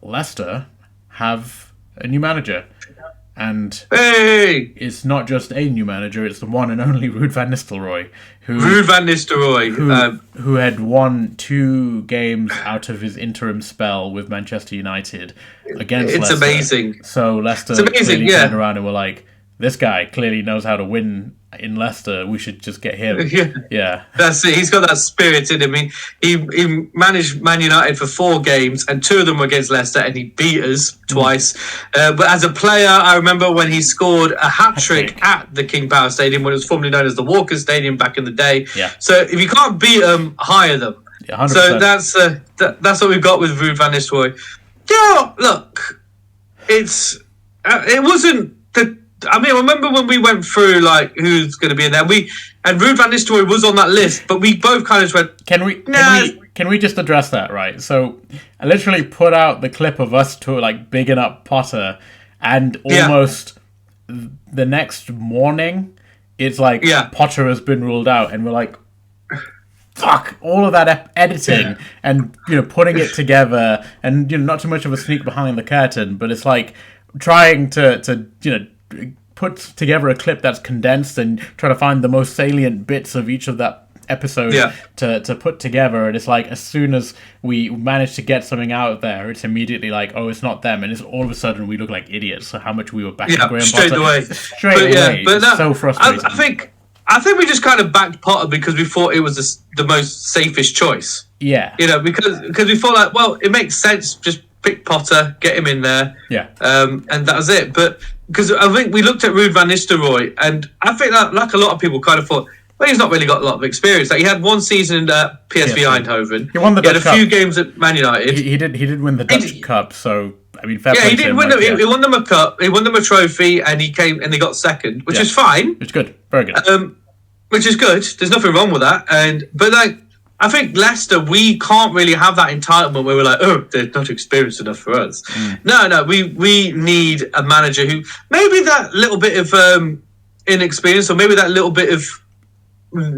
Leicester have a new manager. And it's not just a new manager, it's the one and only Ruud van Nistelrooy. Who had won 2 games out of his interim spell with Manchester United against Leicester. It's amazing. So Leicester clearly turned around and were like, this guy clearly knows how to win in Leicester. We should just get him. Yeah. That's it. He's got that spirit in him. He managed Man United for 4 games, and 2 of them were against Leicester, and he beat us twice. But as a player, I remember when he scored a hat-trick at the King Power Stadium, when it was formerly known as the Walker Stadium back in the day. Yeah. So if you can't beat them, hire them. Yeah, 100%. So that's what we've got with Ruud van Nistelrooy. Yeah, look, it wasn't the. I mean, I remember when we went through like who's going to be in there. And Ruud van Nistelrooy was on that list, but we both kind of went. Can we just address that, right? So I literally put out the clip of us bigging up Potter, and almost the next morning, it's like Potter has been ruled out, and we're like, fuck, all of that editing and putting it together, and not too much of a sneak behind the curtain, but it's like trying to put together a clip that's condensed and try to find the most salient bits of each of that episode to put together, and it's like as soon as we manage to get something out there, it's immediately like, oh, it's not them, and it's all of a sudden we look like idiots. So how much we were backing Graham straight Potter away. But it's so frustrating. I think we just kind of backed Potter because we thought it was the most safest choice. Yeah, because we thought like, well, it makes sense, just pick Potter, get him in there. Yeah, and that was it. But because I think we looked at Ruud van Nistelrooy, and I think that, like a lot of people, kind of thought, well, he's not really got a lot of experience. Like he had 1 season in PSV Eindhoven. He won the Dutch Cup. A few games at Man United. He did win the Dutch Cup. So I mean, fair play he to did him, win them. He won them a cup. He won them a trophy, and he came and they got second, which is fine. It's good, very good. Which is good. There's nothing wrong with that. But like, I think Leicester, we can't really have that entitlement where we're like, oh, they're not experienced enough for us. No, we need a manager who maybe that little bit of inexperience, or maybe that little bit of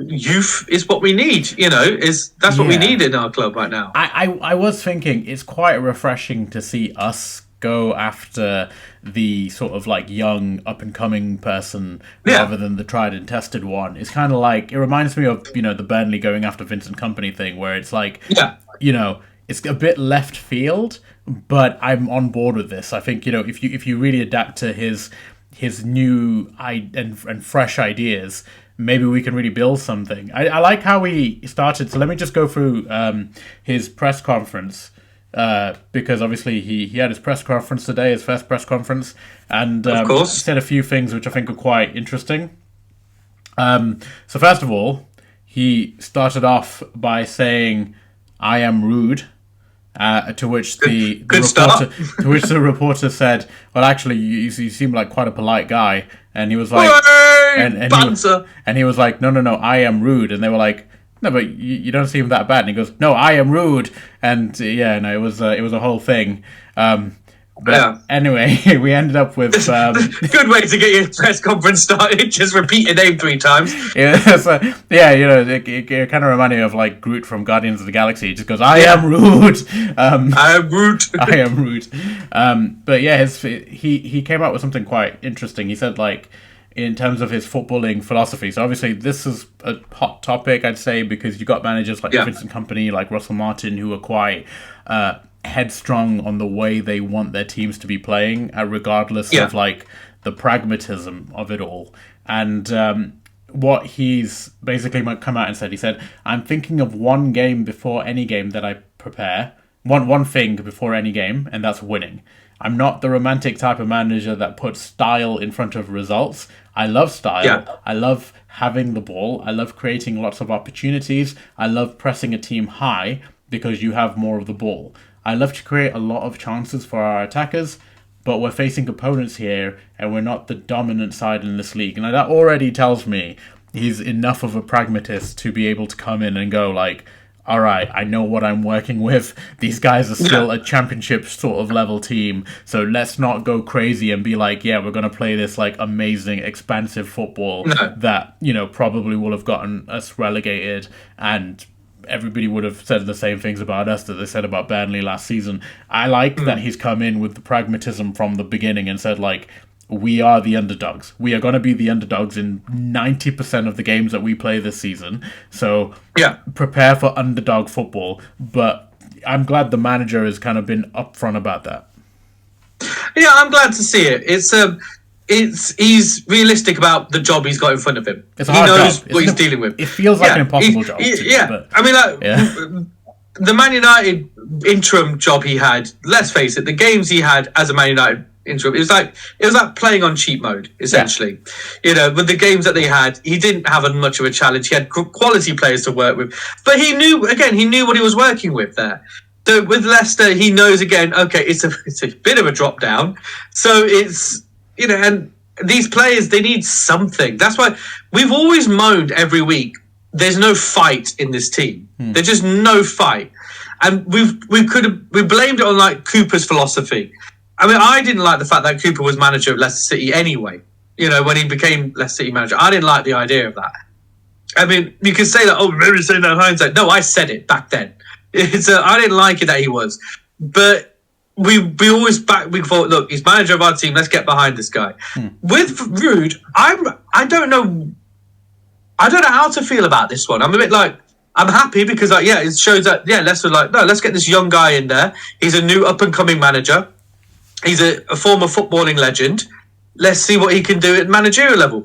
youth is what we need. That's what we need in our club right now. I was thinking it's quite refreshing to see us go after the sort of like young up and coming person rather than the tried and tested one. It's kind of like, it reminds me of the Burnley going after Vincent Kompany thing, where it's like it's a bit left field, but I'm on board with this. I think if you really adapt to his new and fresh ideas, maybe we can really build something. I like how he started. So let me just go through his press conference. Because obviously he had his press conference today, his first press conference, and of course said a few things which I think are quite interesting. So first of all, he started off by saying, "I am Ruud," to which the reporter said, "Well, actually, you seem like quite a polite guy," and he was like, and he was like, "No, I am Ruud," and they were like, "No, but you don't seem that bad." And he goes, "No, I am Ruud." And it was a whole thing. But anyway, we ended up with good way to get your press conference started. Just repeat your name 3 times. It kind of reminded me of like Groot from Guardians of the Galaxy. He just goes, "I am Ruud." I am Groot. I am Ruud. But yeah, he came out with something quite interesting. He said like, in terms of his footballing philosophy. So obviously this is a hot topic, I'd say, because you got managers like Vincent Kompany, like Russell Martin, who are quite headstrong on the way they want their teams to be playing, regardless of like the pragmatism of it all. And what he's basically come out and said, he said, "I'm thinking of one game before any game that I prepare, one thing before any game, and that's winning. I'm not the romantic type of manager that puts style in front of results. I love style. Yeah. I love having the ball. I love creating lots of opportunities. I love pressing a team high because you have more of the ball. I love to create a lot of chances for our attackers, but we're facing opponents here and we're not the dominant side in this league." And that already tells me he's enough of a pragmatist to be able to come in and go like, all right, I know what I'm working with. These guys are still a championship sort of level team, so let's not go crazy and be like, yeah, we're going to play this like amazing, expansive football that, probably will have gotten us relegated, and everybody would have said the same things about us that they said about Burnley last season. I like that he's come in with the pragmatism from the beginning and said like, we are the underdogs. We are going to be the underdogs in 90% of the games that we play this season. So prepare for underdog football. But I'm glad the manager has kind of been upfront about that. Yeah, I'm glad to see it. He's realistic about the job he's got in front of him. It's a hard job. What he's dealing with. It feels like an impossible job. I mean, the Man United interim job he had, let's face it, the games he had as a Man United interim, it was like playing on cheat mode, essentially. With the games that they had, he didn't have much of a challenge. He had quality players to work with, but he knew what he was working with there. So with Leicester, he knows again, okay, it's a bit of a drop down. So it's, and these players, they need something. That's why we've always moaned every week, there's no fight in this team. There's just no fight. And we blamed it on like Cooper's philosophy. I mean, I didn't like the fact that Cooper was manager of Leicester City anyway. When he became Leicester City manager, I didn't like the idea of that. I mean, you can say that, oh, remember saying that in hindsight. No, I said it back then. I didn't like it that he was. But we thought, look, he's manager of our team, let's get behind this guy. With Ruud, I don't know how to feel about this one. I'm a bit like, I'm happy because it shows that Leicester like, no, let's get this young guy in there. He's a new up and coming manager. He's a former footballing legend. Let's see what he can do at managerial level.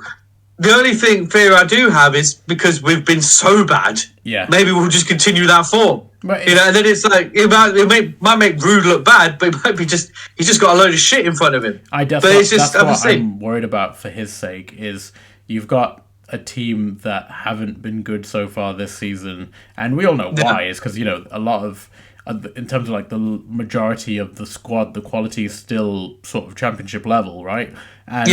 The only fear I do have is because we've been so bad. Yeah. Maybe we'll just continue that form. But and then it's like it might make Ruud look bad, but it might be just he's just got a load of shit in front of him. That's what I'm worried about for his sake. Is you've got a team that haven't been good so far this season, and we all know why. Is because a lot of in terms of like the majority of the squad, the quality is still sort of championship level, right? And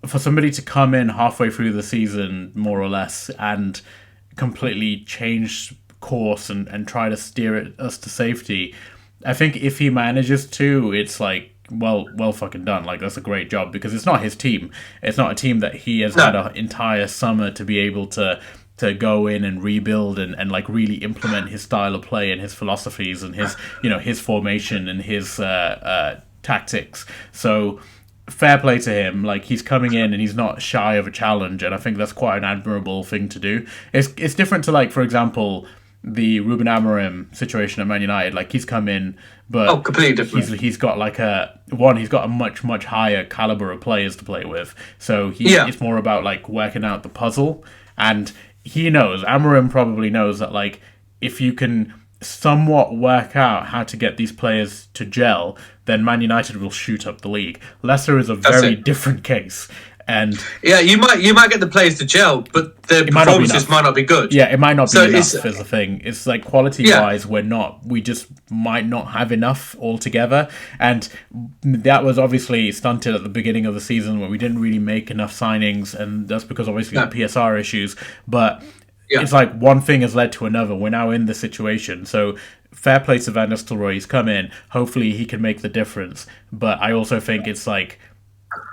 for somebody to come in halfway through the season, more or less, and completely change course and try to steer us to safety, I think if he manages to, it's like, well fucking done. Like, that's a great job, because it's not his team. It's not a team that he has had an entire summer to be able to go in and rebuild and like really implement his style of play and his philosophies and his his formation and his tactics. So fair play to him. Like, he's coming in and he's not shy of a challenge, and I think that's quite an admirable thing to do. It's different to, like, for example, the Ruben Amorim situation at Man United. Like, he's come in, but completely different. He's got like he's got a much higher caliber of players to play with. So it's more about like working out the puzzle, and Amorim probably knows that, like, if you can somewhat work out how to get these players to gel, then Man United will shoot up the league. Leicester is a very different case. And you might get the players to gel, but the performances might not be good. Yeah, it might not be enough is the thing. It's like, quality-wise, we just might not have enough altogether. And that was obviously stunted at the beginning of the season, where we didn't really make enough signings, and that's because obviously the PSR issues. But it's like one thing has led to another. We're now in this situation. So fair play to Van Nistelrooy. He's come in. Hopefully he can make the difference. But I also think it's like,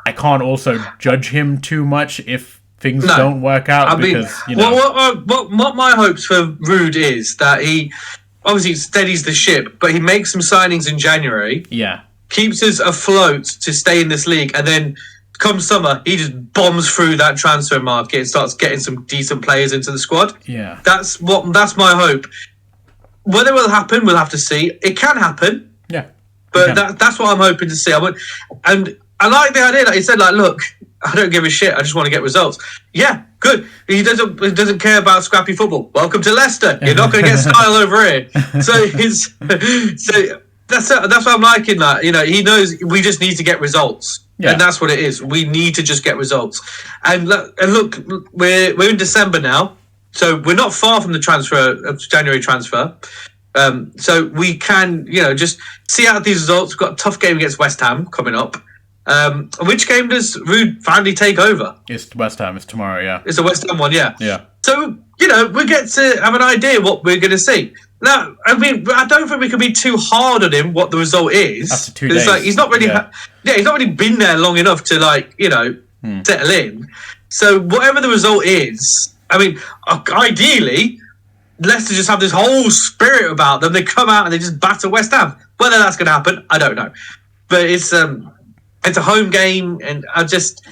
I can't also judge him too much if things don't work out because, you know. What my hopes for Ruud is that he obviously steadies the ship, but he makes some signings in January. Yeah. Keeps us afloat to stay in this league, and then come summer, he just bombs through that transfer market and starts getting some decent players into the squad. Yeah. That's my hope. Whether it will happen, we'll have to see. It can happen. Yeah. But that's what I'm hoping to see. And I like the idea that he said, like, look, I don't give a shit. I just want to get results. Yeah, good. He doesn't care about scrappy football. Welcome to Leicester. You're not going to get style over here. So that's what I'm liking. That, you know, he knows we just need to get results. Yeah. And that's what it is. We need to just get results. And look, we're in December now, so we're not far from the January transfer. So we can, you know, just see out these results. We've got a tough game against West Ham coming up. Which game does Ruud finally take over? It's West Ham. It's tomorrow, yeah. It's a West Ham one, yeah. Yeah. So, you know, we get to have an idea what we're going to see. Now, I mean, I don't think we can be too hard on him what the result is. After 2 days. Like, he's not really, he's not really been there long enough to, like, you know, settle in. So whatever the result is, I mean, ideally, Leicester just have this whole spirit about them. They come out and they just batter West Ham. Whether that's going to happen, I don't know. But it's a home game, and I'm just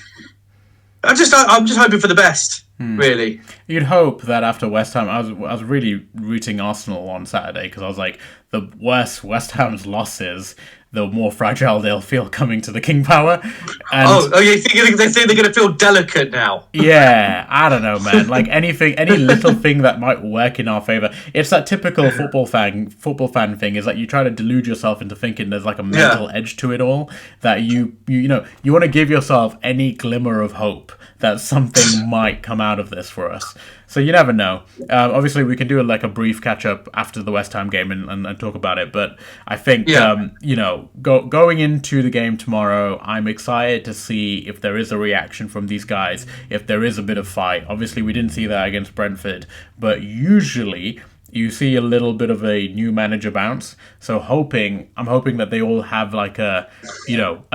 hoping for the best. Really, you'd hope that after West Ham, I was really rooting Arsenal on Saturday because I was like, the worse West Ham's losses, the more fragile they'll feel coming to the King Power. And you think they say they're going to feel delicate now? Yeah, I don't know, man. Like any little thing that might work in our favor. It's that typical football fan thing. Is that you try to delude yourself into thinking there's like a mental edge to it all. That you want to give yourself any glimmer of hope that something might come out of this for us. So you never know. Obviously, we can do a brief catch up after the West Ham game and talk about it. But I think going into the game tomorrow, I'm excited to see if there is a reaction from these guys, if there is a bit of fight. Obviously, we didn't see that against Brentford, but usually you see a little bit of a new manager bounce. So I'm hoping that they all have like a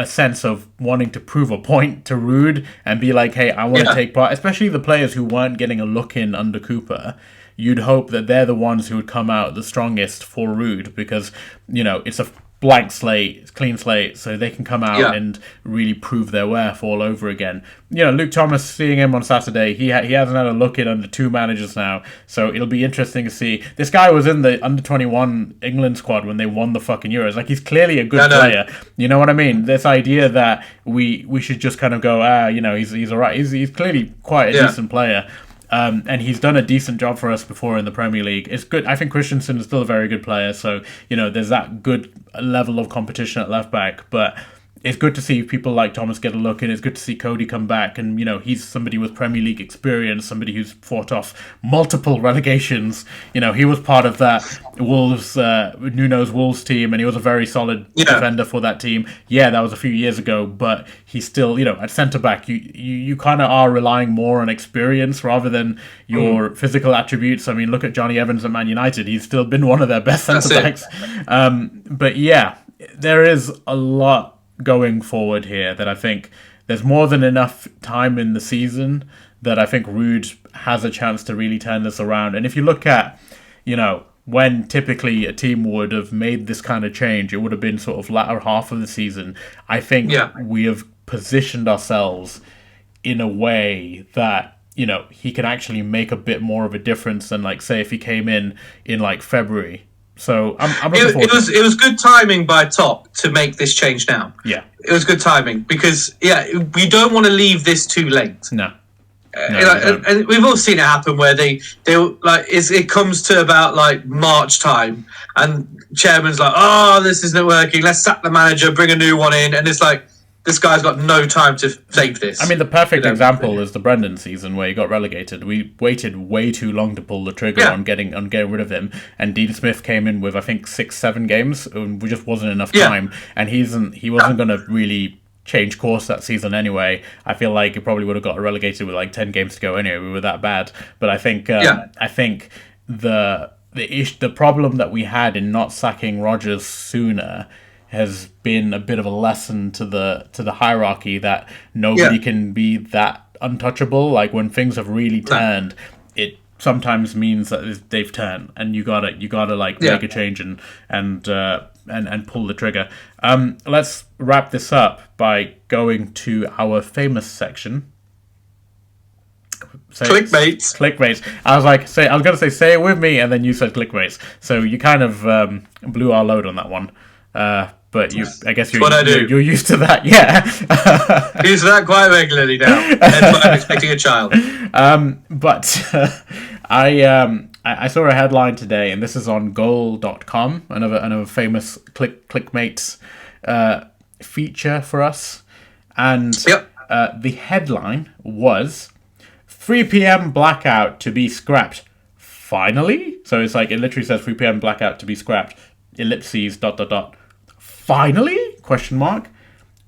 sense of wanting to prove a point to Ruud and be like, hey, I want to take part, especially the players who weren't getting a look in under Cooper. You'd hope that they're the ones who would come out the strongest for Ruud because, you know, it's a blank slate, clean slate, so they can come out and really prove their worth all over again. You know, Luke Thomas, seeing him on Saturday, he hasn't had a look in under two managers now, so it'll be interesting to see. This guy was in the under-21 England squad when they won the fucking Euros. Like, he's clearly a good player. You know what I mean? This idea that we should just kind of go, he's all right. He's clearly quite a decent player. And he's done a decent job for us before in the Premier League. It's good. I think Christensen is still a very good player. So, you know, there's that good level of competition at left back. But it's good to see people like Thomas get a look, and it's good to see Cody come back. And, you know, he's somebody with Premier League experience, somebody who's fought off multiple relegations. You know, he was part of that Nuno's Wolves team, and he was a very solid defender for that team. Yeah, that was a few years ago, but he's still, you know, at centre-back, you kind of are relying more on experience rather than your physical attributes. I mean, look at Johnny Evans at Man United. He's still been one of their best centre-backs. But yeah, there is a lot going forward here that I think there's more than enough time in the season that I think Ruud has a chance to really turn this around. And if you look at, you know, when typically a team would have made this kind of change, it would have been sort of latter half of the season. I think we have positioned ourselves in a way that, you know, he can actually make a bit more of a difference than, like, say, if he came in like February. So I'm looking forward. It was good timing by Top to make this change now. Yeah, it was good timing because we don't want to leave this too late. No. And we've all seen it happen where they like it comes to about like March time and chairman's like, oh, this isn't working. Let's sack the manager, bring a new one in, and it's like this guy's got no time to save this. I mean, the perfect example is the Brendan season where he got relegated. We waited way too long to pull the trigger on getting rid of him, and Dean Smith came in with I think 6-7 games, and we just wasn't enough time, and he wasn't going to really change course that season anyway. I feel like it probably would have got relegated with like 10 games to go anyway. We were that bad. But I think the problem that we had in not sacking Rodgers sooner has been a bit of a lesson to the hierarchy that nobody can be that untouchable. Like when things have really turned, it sometimes means that they've turned, and you gotta like make a change and pull the trigger. Let's wrap this up by going to our famous section. Clickbaits. I was gonna say it with me, and then you said clickbaits. So you kind of blew our load on that one. But I guess you're used to that, yeah. Used to that quite regularly now. And I'm expecting a child. But I saw a headline today, and this is on goal.com, another famous clickmates feature for us. And the headline was 3 p.m. blackout to be scrapped. Finally? So it's like, it literally says 3 p.m. blackout to be scrapped. Ellipses, ... Finally? Question mark.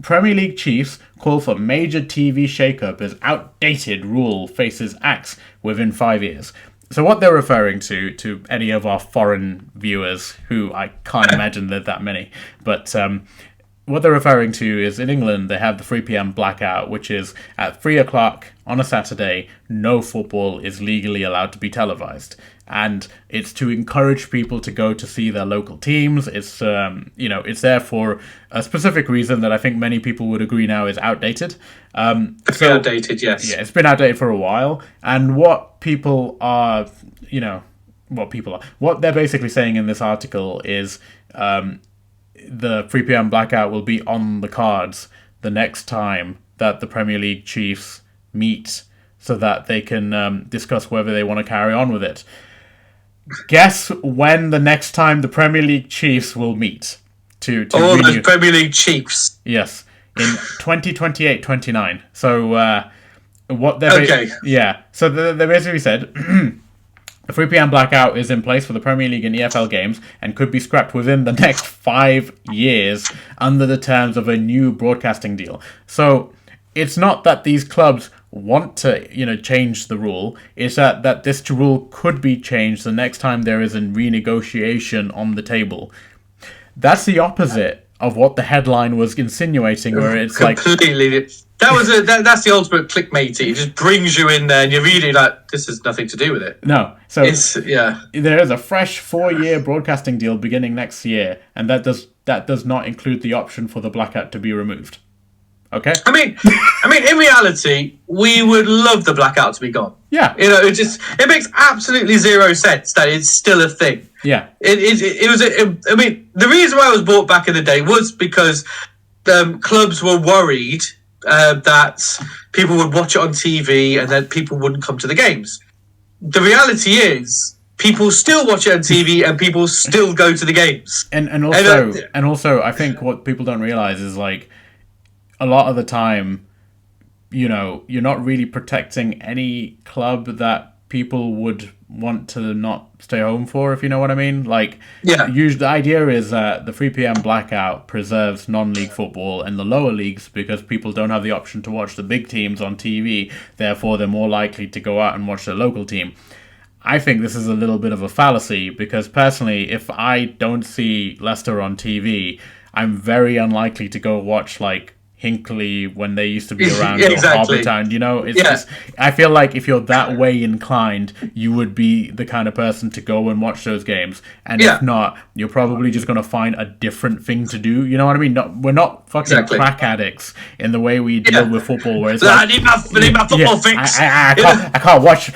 Premier League chiefs call for major TV shake-up as outdated rule faces axe within 5 years. So what they're referring to any of our foreign viewers, who I can't imagine there's that many, but what they're referring to is in England they have the 3 p.m. blackout, which is at 3 o'clock on a Saturday, no football is legally allowed to be televised. And it's to encourage people to go to see their local teams. It's it's there for a specific reason that I think many people would agree now is outdated. Outdated, yes. Yeah, it's been outdated for a while. And what they're basically saying in this article is the 3 p.m. blackout will be on the cards the next time that the Premier League chiefs meet, so that they can discuss whether they want to carry on with it. Guess when the next time the Premier League chiefs will meet to those Premier League chiefs. Yes, in 2028-29. So what they So they basically said the 3 p.m. blackout is in place for the Premier League and EFL games and could be scrapped within the next 5 years under the terms of a new broadcasting deal. So it's not that these clubs want to, change the rule. It's that this rule could be changed the next time there is a renegotiation on the table. That's the opposite of what the headline was insinuating, where it's completely. That's the ultimate clickbaity. It just brings you in there, and you're reading like this has nothing to do with it. No, so there is a fresh 4-year broadcasting deal beginning next year, and that does not include the option for the blackout to be removed. Okay. I mean, in reality, we would love the blackout to be gone. Yeah. It makes absolutely zero sense that it's still a thing. Yeah. I mean, the reason why it was brought back in the day was because clubs were worried that people would watch it on TV and then people wouldn't come to the games. The reality is, people still watch it on TV and people still go to the games. And also, I think what people don't realize is like, a lot of the time, you're not really protecting any club that people would want to not stay home for, if you know what I mean. Like, usually the idea is that the 3 p.m. blackout preserves non-league football and the lower leagues because people don't have the option to watch the big teams on TV. Therefore, they're more likely to go out and watch their local team. I think this is a little bit of a fallacy because personally, if I don't see Leicester on TV, I'm very unlikely to go watch like Hinckley when they used to be around or Harbour Town. Just, I feel like if you're that way inclined, you would be the kind of person to go and watch those games. And if not, you're probably just going to find a different thing to do. You know what I mean? We're not fucking crack addicts in the way we deal with football. Where it's like, I need my football fix. I can't watch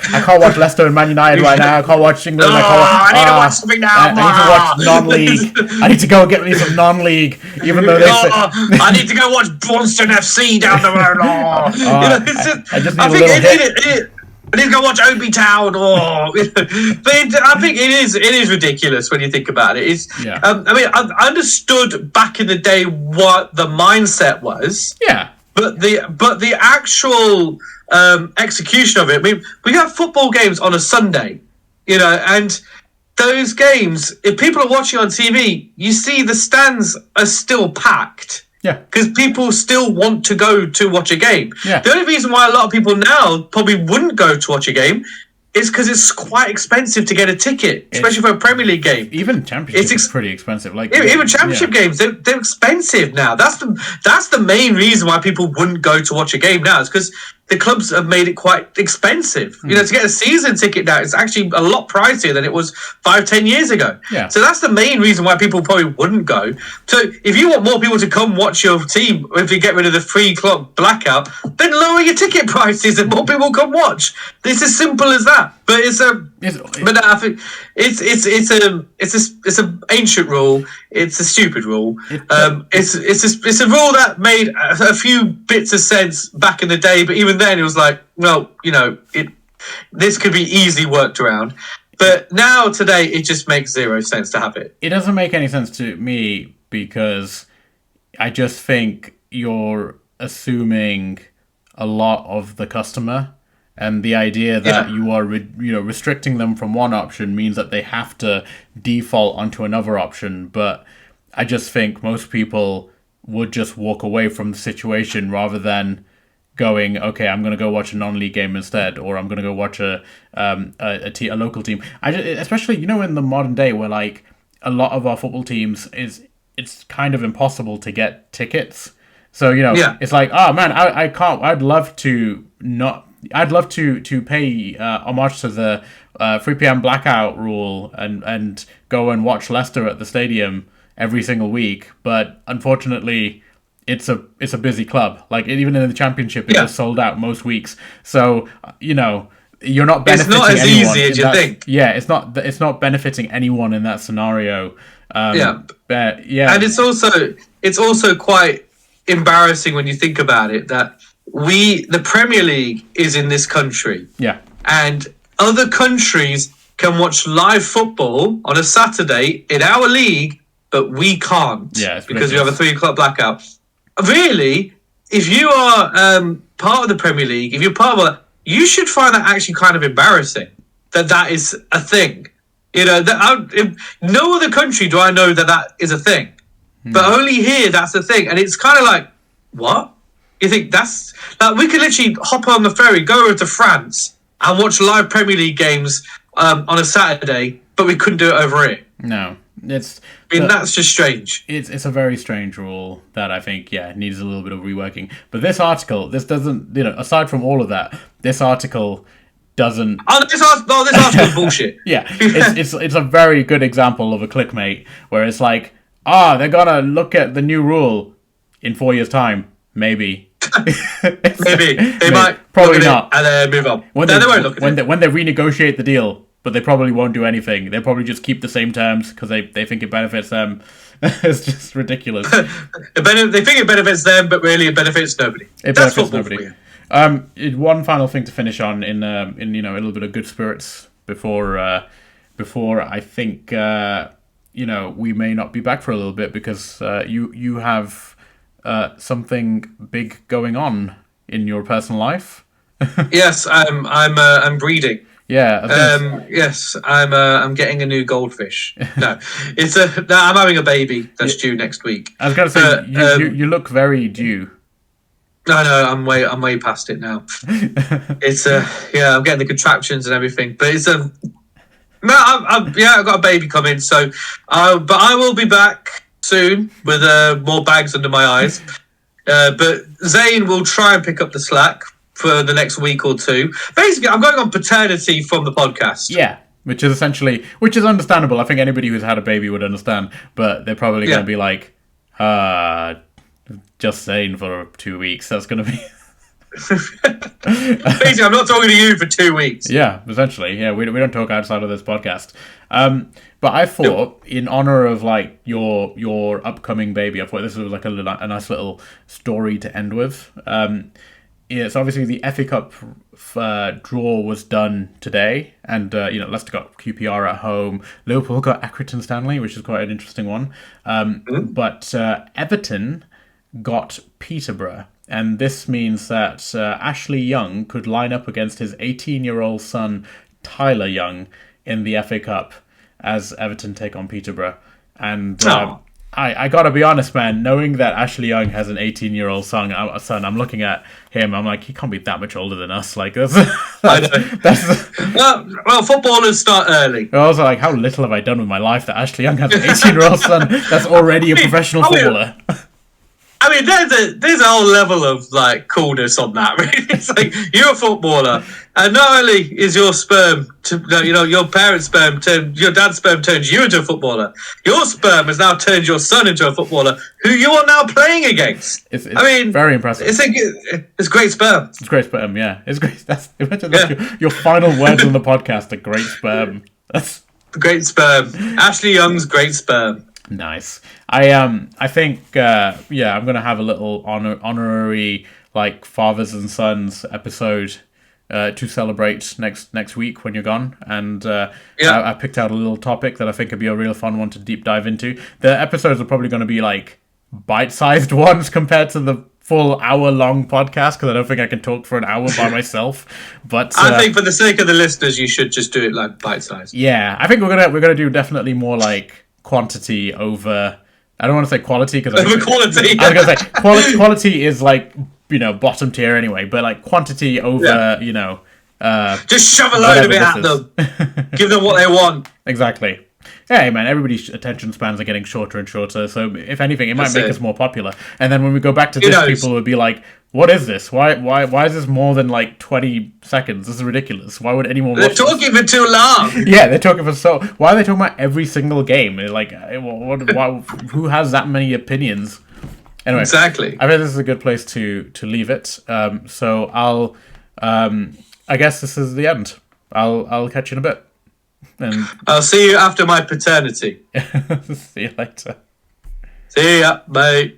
Leicester and Man United right now. I can't watch England. I need to watch something now. I need to watch non-league. I need to go get me some non-league, even though I need to go watch Boston FC down the road. I need to go watch Obi Town. But I think it is ridiculous when you think about it. I understood back in the day what the mindset was. Yeah. But the actual execution of it. I mean, we have football games on a Sunday, and those games, if people are watching on TV, you see the stands are still packed. Yeah. Because people still want to go to watch a game. Yeah. The only reason why a lot of people now probably wouldn't go to watch a game is because it's quite expensive to get a ticket, especially for a Premier League game. Even Championship is pretty expensive. Like even Championship games, they're expensive now. That's the main reason why people wouldn't go to watch a game now. Is because the clubs have made it quite expensive. You know, to get a season ticket now, it's actually a lot pricier than it was 5-10 years ago. Yeah. So that's the main reason why people probably wouldn't go. So if you want more people to come watch your team, if you get rid of the free club blackout, then lower your ticket prices and more people come watch. It's as simple as that. But I think it's an ancient rule. It's a stupid rule. It's a rule that made a few bits of sense back in the day, but even then it was like, well, you know, this could be easily worked around. But now today it just makes zero sense to have it. It doesn't make any sense to me because I just think you're assuming a lot of the customer. And the idea that you are, restricting them from one option means that they have to default onto another option. But I just think most people would just walk away from the situation rather than going, okay, I'm going to go watch a non-league game instead, or I'm going to go watch a local team. Especially, in the modern day where like a lot of our football teams it's kind of impossible to get tickets. So it's like, oh man, I can't. I'd love to pay homage to the 3 p.m. blackout rule and go and watch Leicester at the stadium every single week, but unfortunately, it's a busy club. Like even in the Championship, it was sold out most weeks. So you're not benefiting. It's not as easy as you think. Yeah, it's not benefiting anyone in that scenario. And it's also quite embarrassing when you think about it that the Premier League is in this country. Yeah. And other countries can watch live football on a Saturday in our league, but we can't. Yeah, because we have a 3 o'clock blackout. Really, if you are part of the Premier League, if you're part of you should find that actually kind of embarrassing that is a thing. No other country do I know that is a thing. But only here that's the thing. And it's kind of like, what? You think that's... Like, we could literally hop on the ferry, go over to France and watch live Premier League games on a Saturday, but we couldn't do it over here. No. That's just strange. It's a very strange rule that I think, needs a little bit of reworking. But this article, this doesn't... aside from all of that, this article doesn't... This article is bullshit. Yeah. It's a very good example of a clickbait where it's like, they're gonna look at the new rule in 4 years' time. Maybe. Maybe. They might. Probably not. And then move on. When they renegotiate the deal, but they probably won't do anything. They'll probably just keep the same terms because they think it benefits them. It's just ridiculous. They think it benefits them, but really it benefits nobody. That's football for you. One final thing to finish on in a little bit of good spirits before I think we may not be back for a little bit because you have something big going on in your personal life. Yes, I'm breeding. Yeah. Yes, I'm getting a new goldfish. No, I'm having a baby that's due next week. I was going to say you look very due. No, I'm way past it now. It's I'm getting the contractions and everything, but it's I've got a baby coming, so but I will be back soon with more bags under my eyes. But Zane will try and pick up the slack for the next week or two. Basically, I'm going on paternity from the podcast. Yeah, which is understandable. I think anybody who's had a baby would understand, but they're probably going to be like, just Zane for 2 weeks. That's going to be... Basically, I'm not talking to you for 2 weeks. Yeah, essentially. Yeah, we don't talk outside of this podcast. But I thought, in honor of like your upcoming baby, I thought this was like a nice little story to end with. So obviously the FA Cup draw was done today, and Leicester got QPR at home. Liverpool got Accrington Stanley, which is quite an interesting one. But Everton got Peterborough. And this means that Ashley Young could line up against his 18-year-old son, Tyler Young, in the FA Cup as Everton take on Peterborough. And I gotta be honest, man. Knowing that Ashley Young has an 18-year-old son, I'm looking at him. I'm like, he can't be that much older than us. Like, I know. Well, footballers start early. I was like, how little have I done with my life that Ashley Young has an 18-year-old son that's already a professional footballer? I mean, there's a whole level of like coolness on that. Really, it's like you're a footballer, and not only is your sperm, your parents' sperm your dad's sperm turns you into a footballer. Your sperm has now turned your son into a footballer, who you are now playing against. It's very impressive. It's great sperm. It's great sperm. Yeah, it's great. That's your final words on the podcast. A great sperm. That's great sperm. Ashley Young's great sperm. Nice. I think I'm gonna have a little honorary like fathers and sons episode to celebrate next week when you're gone, and I picked out a little topic that I think would be a real fun one to deep dive into. The episodes are probably going to be like bite-sized ones compared to the full hour-long podcast, because I don't think I can talk for an hour by myself. But I think for the sake of the listeners, you should just do it like bite-sized. Yeah, I think we're gonna do definitely more like quantity over. I don't want to say quality because over quality. I was gonna say quality is like bottom tier anyway, but like quantity over just shove a load of it at them. Give them what they want. Exactly. Yeah, hey man, everybody's attention spans are getting shorter and shorter, so if anything, it might make us more popular. And then when we go back to this, people will be like, what is this? Why is this more than like 20 seconds? This is ridiculous. Why would anyone watch They're talking for too long. Yeah, they're talking for so... Why are they talking about every single game? Like, who has that many opinions? Anyway, exactly. I think this is a good place to leave it. So I'll... I guess this is the end. I'll catch you in a bit. And I'll see you after my paternity. See you later. See ya. Bye.